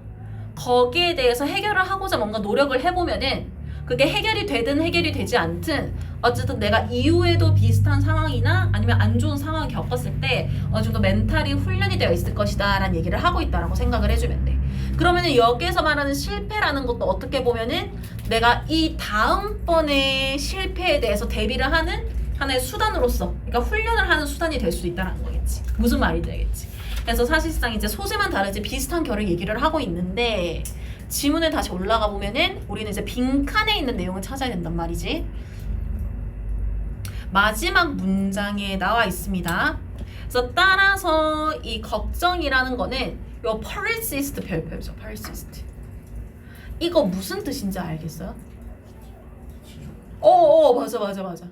거기에 대해서 해결을 하고자 뭔가 노력을 해보면은 그게 해결이 되든 해결이 되지 않든 어쨌든 내가 이후에도 비슷한 상황이나 아니면 안 좋은 상황을 겪었을 때 어느 정도 멘탈이 훈련이 되어 있을 것이다 라는 얘기를 하고 있다라고 생각을 해주면 돼. 그러면은 여기에서 말하는 실패라는 것도 어떻게 보면은 내가 이 다음번에 실패에 대해서 대비를 하는 하나의 수단으로서, 그러니까 훈련을 하는 수단이 될 수도 있다는 거겠지. 무슨 말인지 알겠지? 그래서 사실상 이제 소재만 다르지 비슷한 결의 얘기를 하고 있는데, 지문에 다시 올라가 보면은 우리는 이제 빈칸에 있는 내용을 찾아야 된단 말이지. 마지막 문장에 나와 있습니다. 그래서 따라서 이 걱정이라는 거는 요 persist 별표죠. persist. 이거 무슨 뜻인지 알겠어요? 맞아.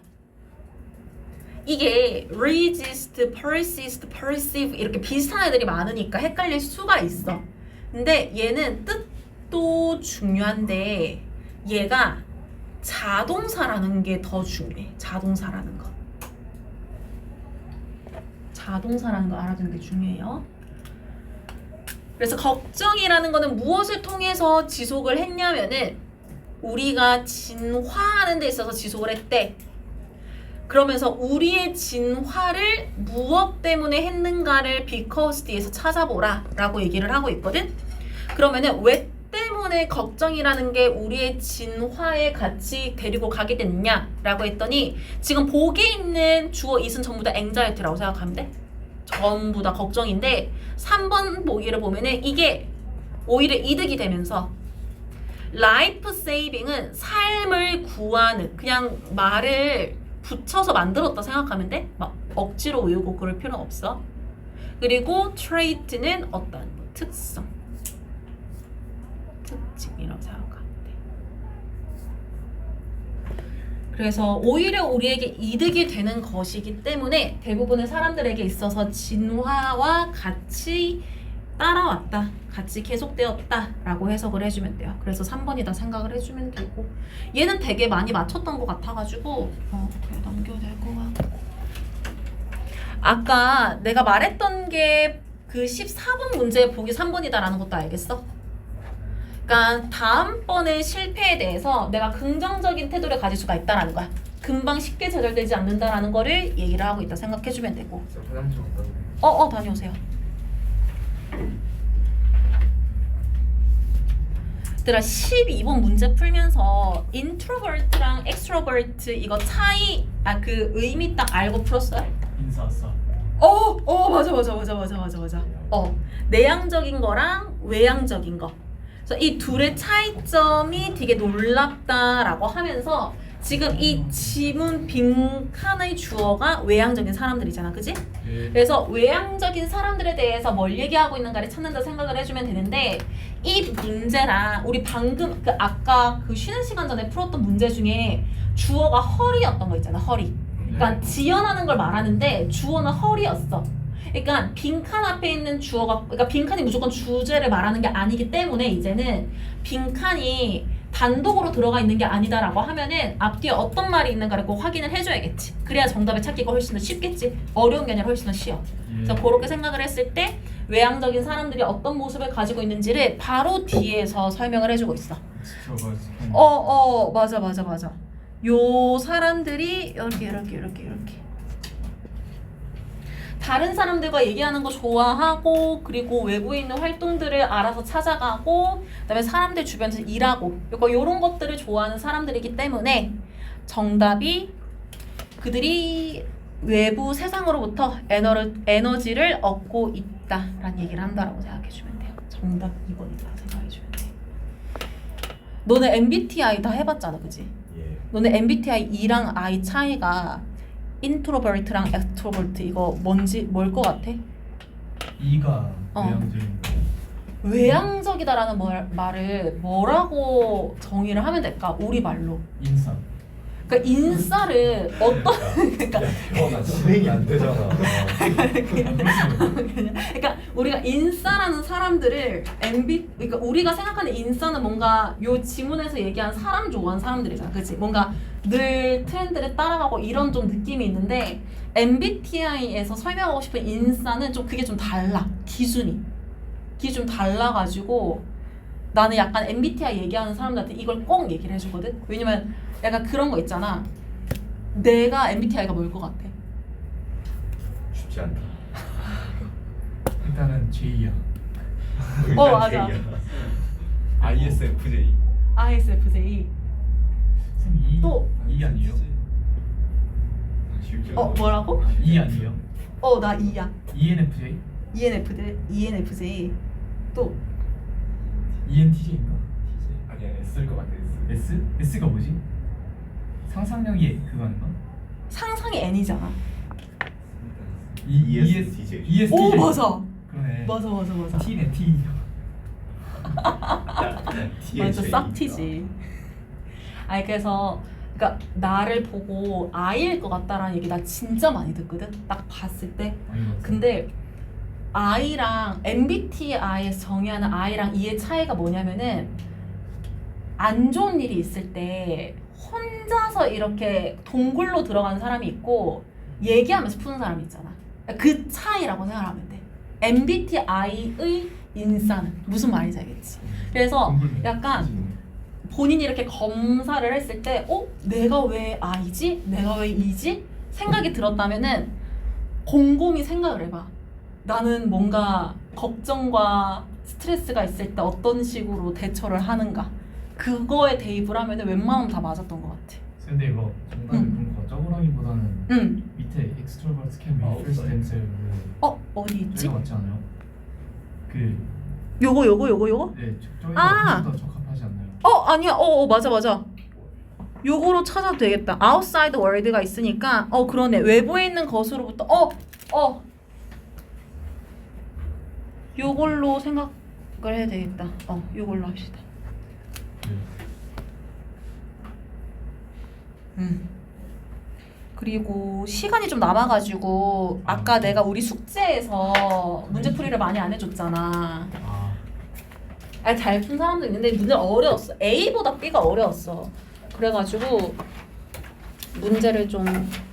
이게 resist, persist, perceive 이렇게 비슷한 애들이 많으니까 헷갈릴 수가 있어. 근데 얘는 뜻도 중요한데 얘가 자동사라는 게 더 중요해. 자동사라는 거. 자동사라는 거 알아두는 게 중요해요. 그래서 걱정이라는 거는 무엇을 통해서 지속을 했냐면은 우리가 진화하는 데 있어서 지속을 했대. 그러면서 우리의 진화를 무엇 때문에 했는가를 because 뒤에서 찾아보라 라고 얘기를 하고 있거든. 그러면은 왜 때문에 걱정이라는 게 우리의 진화에 같이 데리고 가게 됐냐 라고 했더니, 지금 보기에 있는 주어 it은 전부 다 anxiety라고 생각하면 돼. 전부 다 걱정인데 3번 보기를 보면은 이게 오히려 이득이 되면서, life saving은 삶을 구하는, 그냥 말을 붙여서 만들었다 생각하면 돼. 막 억지로 외우고 그럴 필요는 없어. 그리고 trait는 어떤 특성, 특징이라고 생각하면 돼. 그래서 오히려 우리에게 이득이 되는 것이기 때문에 대부분의 사람들에게 있어서 진화와 같이 따라왔다, 같이 계속되었다 라고 해석을 해주면 돼요. 그래서 3번이다 생각을 해주면 되고, 얘는 되게 많이 맞췄던 것 같아가지고 그냥 넘겨도 될 것 같고, 아까 내가 말했던 게 그 14번 문제 보기 3번이다 라는 것도 알겠어? 그러니까 다음번에 실패에 대해서 내가 긍정적인 태도를 가질 수가 있다라는 거야. 금방 쉽게 좌절되지 않는다라는 거를 얘기를 하고 있다 생각해주면 되고. 화장실 갔다 오네. 다녀오세요. 얘들아 12번 문제 풀면서 introvert랑 extrovert 이거 차이, 그 의미 딱 알고 풀었어요? 인사싸. 맞아. 내향적인 거랑 외향적인 거. 그래서 이 둘의 차이점이 되게 놀랍다라고 하면서 지금 이 지문 빈칸의 주어가 외향적인 사람들이잖아, 그지? 네. 그래서 외향적인 사람들에 대해서 뭘 얘기하고 있는가를 찾는다 생각을 해주면 되는데 이 문제랑 우리 방금 그 아까 그 쉬는 시간 전에 풀었던 문제 중에 주어가 헐이었던 거 있잖아, 헐이. 그러니까 지연하는 걸 말하는데 주어는 헐이었어. 그러니까 빈칸 앞에 있는 주어가, 그러니까 빈칸이 무조건 주제를 말하는 게 아니기 때문에 이제는 빈칸이 단독으로 들어가 있는 게 아니다라고 하면은 앞뒤에 어떤 말이 있는가를 꼭 확인을 해줘야겠지. 그래야 정답을 찾기가 훨씬 더 쉽겠지. 어려운 게 아니라 훨씬 더 쉬워. 그래서 그렇게 생각을 했을 때 외향적인 사람들이 어떤 모습을 가지고 있는지를 바로 뒤에서 설명을 해주고 있어. 맞아. 요 사람들이 이렇게 다른 사람들과 얘기하는 거 좋아하고 그리고 외부에 있는 활동들을 알아서 찾아가고 그다음에 사람들 주변에서 일하고 요런 것들을 좋아하는 사람들이기 때문에 정답이 그들이 외부 세상으로부터 에너지를 얻고 있다라는 얘기를 한다라고 생각해주면 돼요. 정답 2번이다 생각해주면 돼. 너네 MBTI 다 해봤잖아, 그지? 예. 너네 MBTI E랑 I 차이가 인트로버트랑 엑스트로버트 이거 뭘 것 같아? 이가 어. 외향적인 거. 외향적이다라는 말을 뭐라고 정의를 하면 될까? 우리 말로. 인싸. 그러니까 인싸를 그러니까 나 진행이 안 되잖아. 그러니까 우리가 인싸라는 사람들을 그러니까 우리가 생각하는 인싸는 뭔가 요 지문에서 얘기한 사람 좋아하는 사람들이잖아, 그렇지? 뭔가 늘 트렌드를 따라가고 이런 좀 느낌이 있는데 MBTI에서 설명하고 싶은 인싸는 좀 그게 좀 달라. 기준이 좀 달라가지고 나는 약간 MBTI 얘기하는 사람들한테 이걸 꼭 얘기를 해주거든. 왜냐면 약간 그런 거 있잖아. 내가 MBTI가 뭘 것 같아? 쉽지 않다. 일단은 J야. 맞아. ISFJ. ISFJ. 쌤 E 또. E 아니에요? 쉽지 뭐라고? E 아니에요? 나 E야. ENFJ? ENFJ. 또 ENTJ인가? 아니야 S일 것 같아. S? S가 뭐지? 상상력이 그거 아닌가? 상상이 N이잖아. ESTJ. ESTJ. 오 맞아. 그러네. 맞아. T네 T. 맞아, 싹 T지. 아니 그래서 그러니까 나를 보고 I일 것 같다라는 얘기 나 진짜 많이 듣거든. 딱 봤을 때. 근데 I랑 MBTI에서 정의하는 I랑 E의 차이가 뭐냐면은 안 좋은 일이 있을 때 혼자서 이렇게 동굴로 들어가는 사람이 있고 얘기하면서 푸는 사람이 있잖아. 그 차이라고 생각하면 돼. MBTI의 인싸는 무슨 말인지 알겠지? 그래서 약간 본인이 이렇게 검사를 했을 때 내가 왜 I지? 내가 왜 E지? 생각이 들었다면은 곰곰이 생각을 해봐. 나는 뭔가 걱정과 스트레스가 있을 때 어떤 식으로 대처를 하는가, 그거에 대입을 하면 웬만하면 다 맞았던 것 같아. 근데 이거 정답이 그런 거 적으라기보다는 밑에 extrovert can refresh themselves 어디 있지? 저희가 맞지 않아요? 그 요거? 네, 저희가 더 적합하지 않나요? 아니야. 맞아. 요거로 찾아도 되겠다. outside world가 있으니까 그러네. 외부에 있는 것으로부터 요걸로 생각을 해야 되겠다. 요걸로 합시다. 그리고 시간이 좀 남아가지고 아까 내가 우리 숙제에서 문제풀이를 많이 안 해줬잖아. 잘 푼 사람도 있는데 문제 어려웠어. A보다 B가 어려웠어. 그래가지고 문제를 좀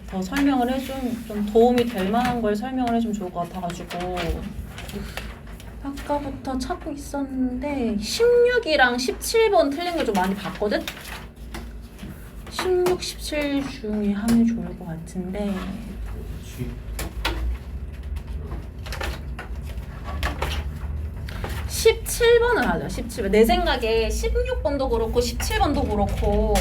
더 설명을 좀 도움이 될 만한 걸 설명을 해주면 좋을 것 같아가지고 아까부터 찾고 있었는데 16이랑 17번 틀린 걸 좀 많이 봤거든? 16, 17 중에 하면 좋을 것 같은데 17번을 하자. 17번. 내 생각에 16번도 그렇고 17번도 그렇고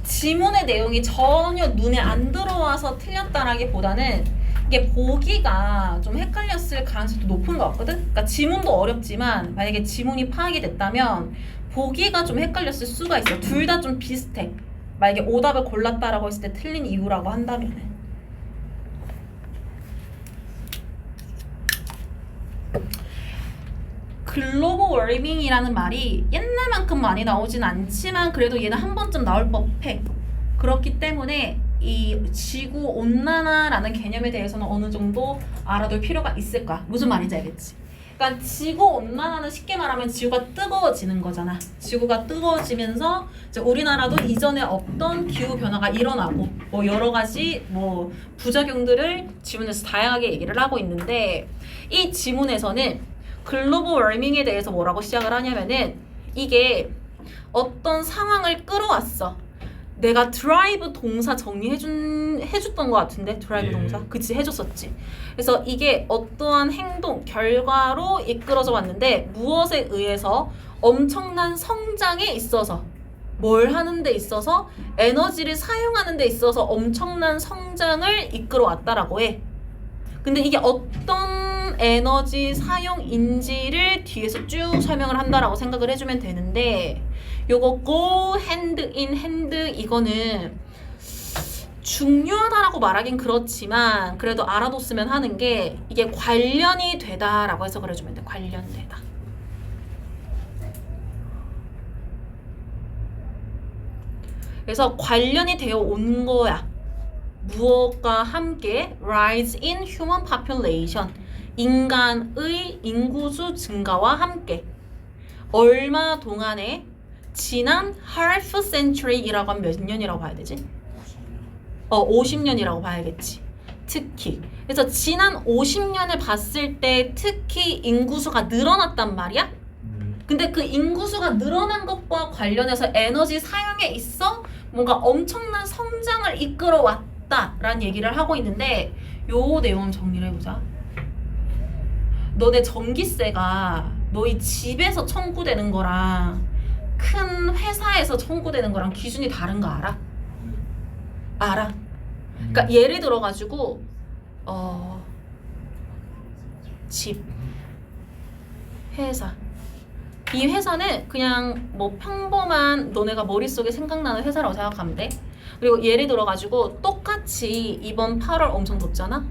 지문의 내용이 전혀 눈에 안 들어와서 틀렸다라기보다는 이게 보기가 좀 헷갈렸을 가능성이 높은 것 같거든? 그러니까 지문도 어렵지만 만약에 지문이 파악이 됐다면 보기가 좀 헷갈렸을 수가 있어. 둘 다 좀 비슷해. 만약에 오답을 골랐다라고 했을 때 틀린 이유라고 한다면은 글로벌 워밍이라는 말이 옛날만큼 많이 나오진 않지만 그래도 얘는 한 번쯤 나올 법해. 그렇기 때문에 이 지구 온난화라는 개념에 대해서는 어느 정도 알아둘 필요가 있을 거야. 무슨 말인지 알겠지? 그러니까 지구 온난화는 쉽게 말하면 지구가 뜨거워지는 거잖아. 지구가 뜨거워지면서 이제 우리나라도 이전에 없던 기후 변화가 일어나고 뭐 여러 가지 뭐 부작용들을 지문에서 다양하게 얘기를 하고 있는데 이 지문에서는 글로벌 워밍에 대해서 뭐라고 시작을 하냐면은 이게 어떤 상황을 끌어왔어. 내가 드라이브 동사 해줬던 것 같은데 드라이브 예. 동사? 그치 해줬었지. 그래서 이게 어떠한 행동, 결과로 이끌어져 왔는데 무엇에 의해서 엄청난 성장에 있어서 뭘 하는 데 있어서 에너지를 사용하는 데 있어서 엄청난 성장을 이끌어 왔다라고 해. 근데 이게 어떤 에너지 사용인지를 뒤에서 쭉 설명을 한다라고 생각을 해주면 되는데 요거 go hand in hand 이거는 중요하다라고 말하긴 그렇지만 그래도 알아뒀으면 하는 게 이게 관련이 되다라고 해서 그래주면 돼. 관련되다. 그래서 관련이 되어 온 거야. 무엇과 함께 rise in human population 인간의 인구수 증가와 함께 얼마 동안에 지난 half century이라고 하면 몇 년이라고 봐야 되지? 50년이라고 봐야겠지. 특히 그래서 지난 50년을 봤을 때 특히 인구수가 늘어났단 말이야. 근데 그 인구수가 늘어난 것과 관련해서 에너지 사용에 있어 뭔가 엄청난 성장을 이끌어 왔다라는 얘기를 하고 있는데 요 내용 정리를 해보자. 너네 전기세가 너희 집에서 청구되는 거랑 큰 회사에서 청구되는 거랑 기준이 다른 거 알아? 알아? 그러니까 예를 들어가지고 집, 회사 이 회사는 그냥 뭐 평범한 너네가 머릿속에 생각나는 회사라고 생각하면 돼. 그리고 예를 들어가지고 똑같이 이번 8월 엄청 덥잖아?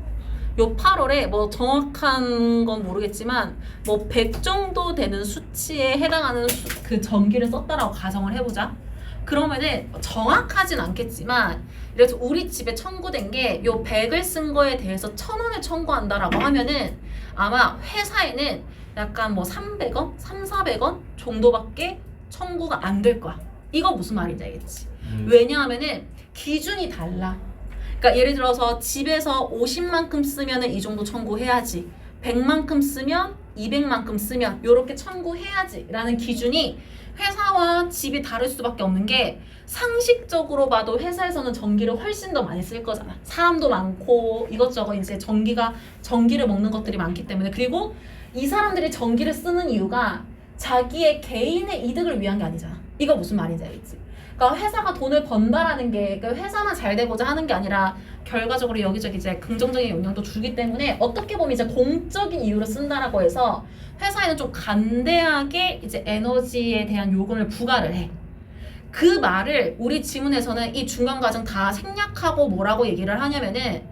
요 8월에 뭐 정확한 건 모르겠지만 뭐 100 정도 되는 수치에 해당하는 그 전기를 썼다라고 가정을 해보자. 그러면은 정확하진 않겠지만 그래서 우리 집에 청구된 게 요 100을 쓴 거에 대해서 1,000원을 청구한다라고 하면은 아마 회사에는 약간 뭐 300원, 3,400원 정도밖에 청구가 안 될 거야. 이거 무슨 말인지 알겠지? 왜냐하면은 기준이 달라. 그러니까 예를 들어서 집에서 50만큼 쓰면은 이 정도 청구해야지. 100만큼 쓰면 200만큼 쓰면 요렇게 청구해야지 라는 기준이 회사와 집이 다를 수밖에 없는 게 상식적으로 봐도 회사에서는 전기를 훨씬 더 많이 쓸 거잖아. 사람도 많고 이것저것 이제 전기를 먹는 것들이 많기 때문에. 그리고 이 사람들이 전기를 쓰는 이유가 자기의 개인의 이득을 위한 게 아니잖아. 이거 무슨 말인지 알겠지? 그러니까 회사가 돈을 번다라는 게 그러니까 회사만 잘 되고자 하는 게 아니라 결과적으로 여기저기 이제 긍정적인 영향도 주기 때문에 어떻게 보면 이제 공적인 이유로 쓴다라고 해서 회사에는 좀 간대하게 이제 에너지에 대한 요금을 부과를 해. 그 말을 우리 지문에서는 이 중간 과정 다 생략하고 뭐라고 얘기를 하냐면은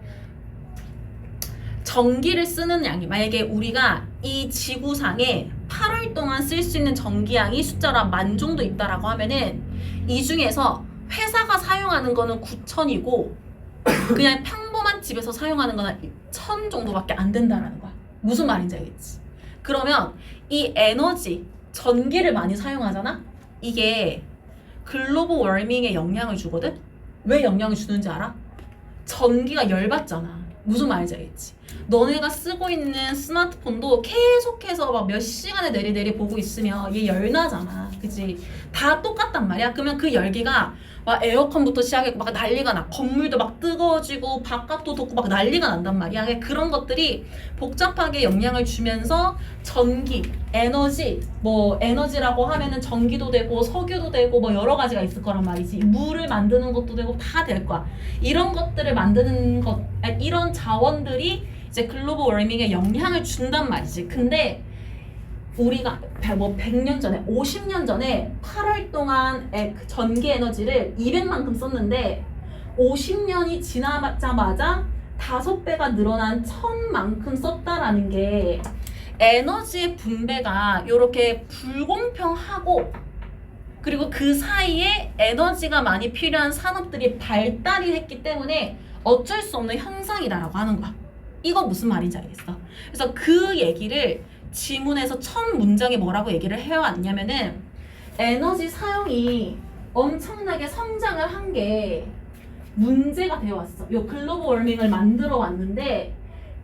전기를 쓰는 양이 만약에 우리가 이 지구상에 8월 동안 쓸 수 있는 전기량이 숫자로 한 10,000 정도 있다라고 하면은 이 중에서 회사가 사용하는 거는 9,000이고 그냥 평범한 집에서 사용하는 거는 1,000 정도밖에 안 된다라는 거야. 무슨 말인지 알겠지? 그러면 이 에너지, 전기를 많이 사용하잖아? 이게 글로벌 워밍에 영향을 주거든? 왜 영향을 주는지 알아? 전기가 열받잖아. 무슨 말인지 알겠지? 너네가 쓰고 있는 스마트폰도 계속해서 막 몇 시간을 내리 보고 있으면 얘 열나잖아. 그치? 다 똑같단 말이야. 그러면 그 열기가 막 에어컨부터 시작해서 막 난리가 나. 건물도 막 뜨거워지고 바깥도 덥고 막 난리가 난단 말이야. 그런 것들이 복잡하게 영향을 주면서 전기, 에너지, 뭐 에너지라고 하면은 전기도 되고 석유도 되고 뭐 여러 가지가 있을 거란 말이지. 물을 만드는 것도 되고 다 될 거야. 이런 것들을 만드는 것, 이런 자원들이 이제 글로벌 워밍에 영향을 준단 말이지. 근데 우리가 100년 전에 50년 전에 8월 동안 그 전기 에너지를 200만큼 썼는데 50년이 지나자마자 5배가 늘어난 1000만큼 썼다라는 게 에너지의 분배가 이렇게 불공평하고 그리고 그 사이에 에너지가 많이 필요한 산업들이 발달이 했기 때문에 어쩔 수 없는 현상이다라고 하는 거야. 이거 무슨 말인지 알겠어? 그래서 그 얘기를 지문에서 첫 문장에 뭐라고 얘기를 해왔냐면은 에너지 사용이 엄청나게 성장을 한 게 문제가 되어 왔어. 요 글로벌 워밍을 만들어 왔는데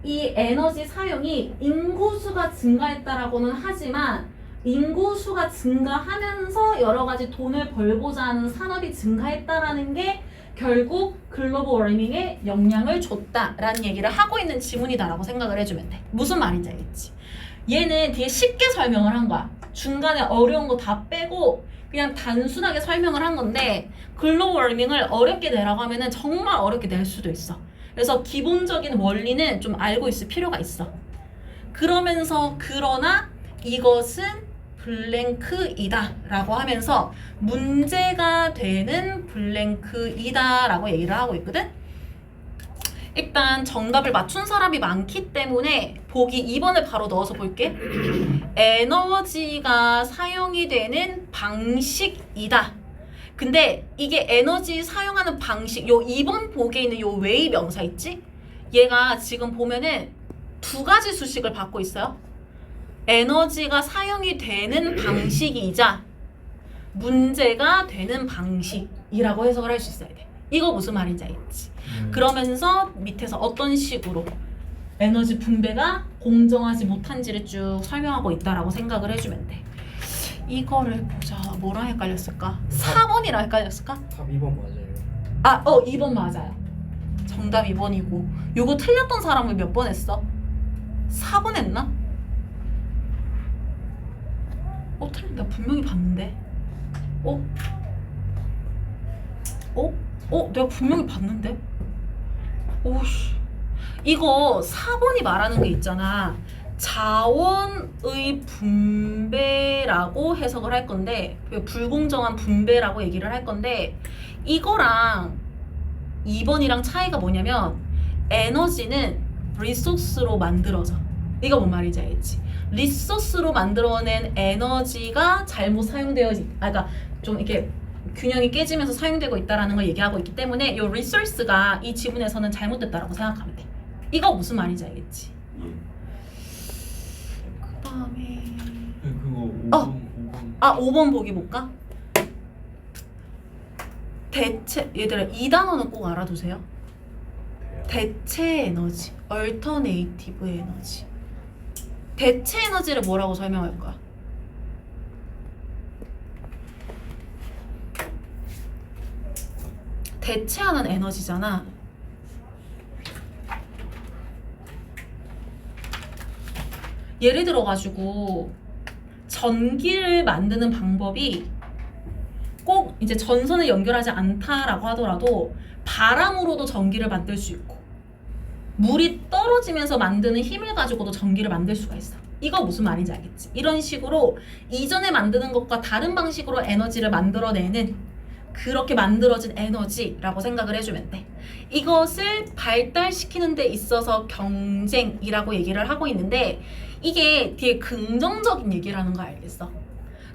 이 에너지 사용이 인구수가 증가했다라고는 하지만 인구수가 증가하면서 여러 가지 돈을 벌고자 하는 산업이 증가했다라는 게 결국 글로벌 워밍에 영향을 줬다라는 얘기를 하고 있는 지문이다라고 생각을 해주면 돼. 무슨 말인지 알겠지? 얘는 되게 쉽게 설명을 한 거야. 중간에 어려운 거 다 빼고 그냥 단순하게 설명을 한 건데 글로벌 워밍을 어렵게 내라고 하면은 정말 어렵게 낼 수도 있어. 그래서 기본적인 원리는 좀 알고 있을 필요가 있어. 그러면서 그러나 이것은 블랭크이다 라고 하면서 문제가 되는 블랭크이다 라고 얘기를 하고 있거든. 일단 정답을 맞춘 사람이 많기 때문에 보기 2번을 바로 넣어서 볼게. 에너지가 사용이 되는 방식이다. 근데 이게 에너지 사용하는 방식, 요 2번 보기에 있는 요 웨이 명사 있지? 얘가 지금 보면은 두 가지 수식을 받고 있어요. 에너지가 사용이 되는 방식이자 문제가 되는 방식이라고 해석을 할 수 있어야 돼. 이거 무슨 말인지 알겠지? 그러면서 밑에서 어떤 식으로 에너지 분배가 공정하지 못한지를 쭉 설명하고 있다라고 생각을 해주면 돼. 이거를 보자. 뭐랑 헷갈렸을까? 4번이랑 헷갈렸을까? 답 2번 맞아요. 2번 맞아요. 정답 2번이고 요거 틀렸던 사람은 몇 번 했어? 4번 했나? 틀린 나 분명히 봤는데. 내가 분명히 봤는데. 오씨. 이거 4번이 말하는 게 있잖아. 자원의 분배라고 해석을 할 건데, 불공정한 분배라고 얘기를 할 건데, 이거랑 2번이랑 차이가 뭐냐면 에너지는 리소스로 만들어져. 이거 뭔 말인지 알겠지? 리소스로 만들어낸 에너지가 잘못 사용되어 그러니까 좀 이렇게 균형이 깨지면서 사용되고 있다라는 걸 얘기하고 있기 때문에 이 리소스가 이 지문에서는 잘못됐다라고 생각하면 돼. 이거 무슨 말인지 알겠지? 그다음에 그거 5번 5번 보기 볼까? 대체 얘들아 이 단어는 꼭 알아두세요. 대체 에너지, 얼터네이티브 에너지. 대체 에너지를 뭐라고 설명할 거야? 대체하는 에너지잖아. 예를 들어 가지고 전기를 만드는 방법이 꼭 이제 전선을 연결하지 않다라고 하더라도 바람으로도 전기를 만들 수 있고 물이 떨어지면서 만드는 힘을 가지고도 전기를 만들 수가 있어. 이거 무슨 말인지 알겠지? 이런 식으로 이전에 만드는 것과 다른 방식으로 에너지를 만들어내는 그렇게 만들어진 에너지라고 생각을 해주면 돼. 이것을 발달시키는 데 있어서 경쟁이라고 얘기를 하고 있는데 이게 되게 긍정적인 얘기라는 거 알겠어?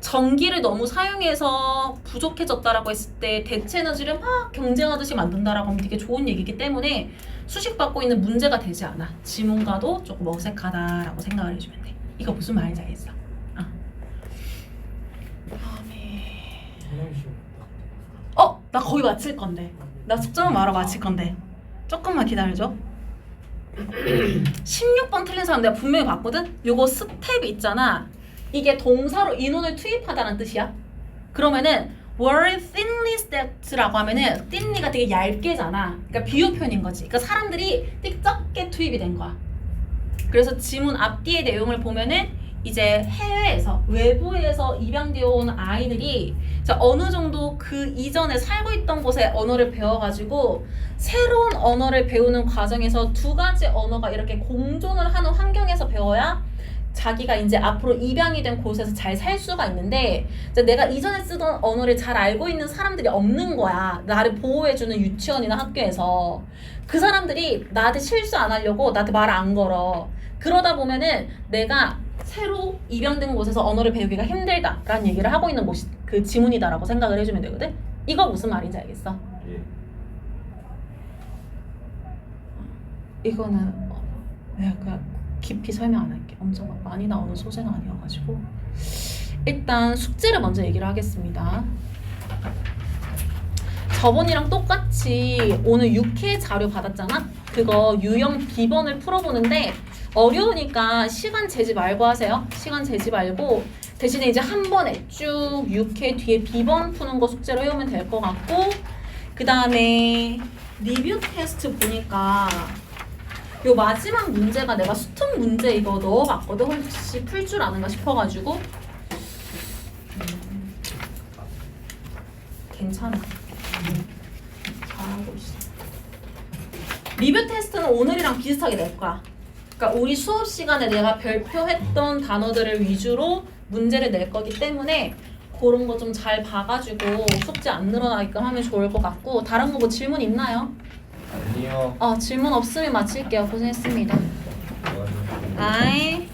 전기를 너무 사용해서 부족해졌다라고 했을 때 대체 에너지를 막 경쟁하듯이 만든다라고 하면 되게 좋은 얘기이기 때문에 수식받고 있는 문제가 되지 않아. 지문과도 조금 어색하다라고 생각을 해주면 돼. 이거 무슨 말인지 알겠어? 다음에 나 거의 마칠 건데. 나 숙제만 말아 마칠 건데. 조금만 기다려줘. 16번 틀린 사람 내가 분명히 봤거든? 요거 스텝 있잖아. 이게 동사로 인원을 투입하다는 뜻이야. 그러면은 were thinly stacked라고 하면은 thinly가 되게 얇게잖아. 그러니까 비유 표현인 거지. 그러니까 사람들이 되게 적게 투입이 된 거야. 그래서 지문 앞뒤의 내용을 보면은 이제 해외에서 외부에서 입양되어 온 아이들이 어느 정도 그 이전에 살고 있던 곳의 언어를 배워가지고 새로운 언어를 배우는 과정에서 두 가지 언어가 이렇게 공존을 하는 환경에서 배워야 자기가 이제 앞으로 입양이 된 곳에서 잘 살 수가 있는데 이제 내가 이전에 쓰던 언어를 잘 알고 있는 사람들이 없는 거야. 나를 보호해주는 유치원이나 학교에서. 그 사람들이 나한테 실수 안 하려고 나한테 말 안 걸어. 그러다 보면은 내가 새로 입양된 곳에서 언어를 배우기가 힘들다라는 얘기를 하고 있는 곳이 그 지문이다라고 생각을 해주면 되거든. 이거 무슨 말인지 알겠어? 예. 이거는 내가 그냥 깊이 설명 안 할게. 엄청 많이 나오는 소재는 아니어가지고 일단 숙제를 먼저 얘기를 하겠습니다. 저번이랑 똑같이 오늘 6회 자료 받았잖아? 그거 유형 B번을 풀어보는데 어려우니까 시간 재지 말고 하세요. 시간 재지 말고 대신에 이제 한 번에 쭉 6회 뒤에 B번 푸는 거 숙제로 해오면 될 것 같고 그 다음에 리뷰 테스트 보니까 요 마지막 문제가 내가 수특 문제 이거 넣어봤거든. 혹시 풀 줄 아는가 싶어가지고 괜찮아. 잘하고 있어. 리뷰 테스트는 오늘이랑 비슷하게 낼 거야. 그러니까 우리 수업 시간에 내가 별표했던 단어들을 위주로 문제를 낼 거기 때문에 그런 거 좀 잘 봐가지고 숙제 안 늘어나게끔 하면 좋을 것 같고 다른 거 뭐 질문 있나요? 아니요. 질문 없으면 마칠게요. 고생했습니다. 아이.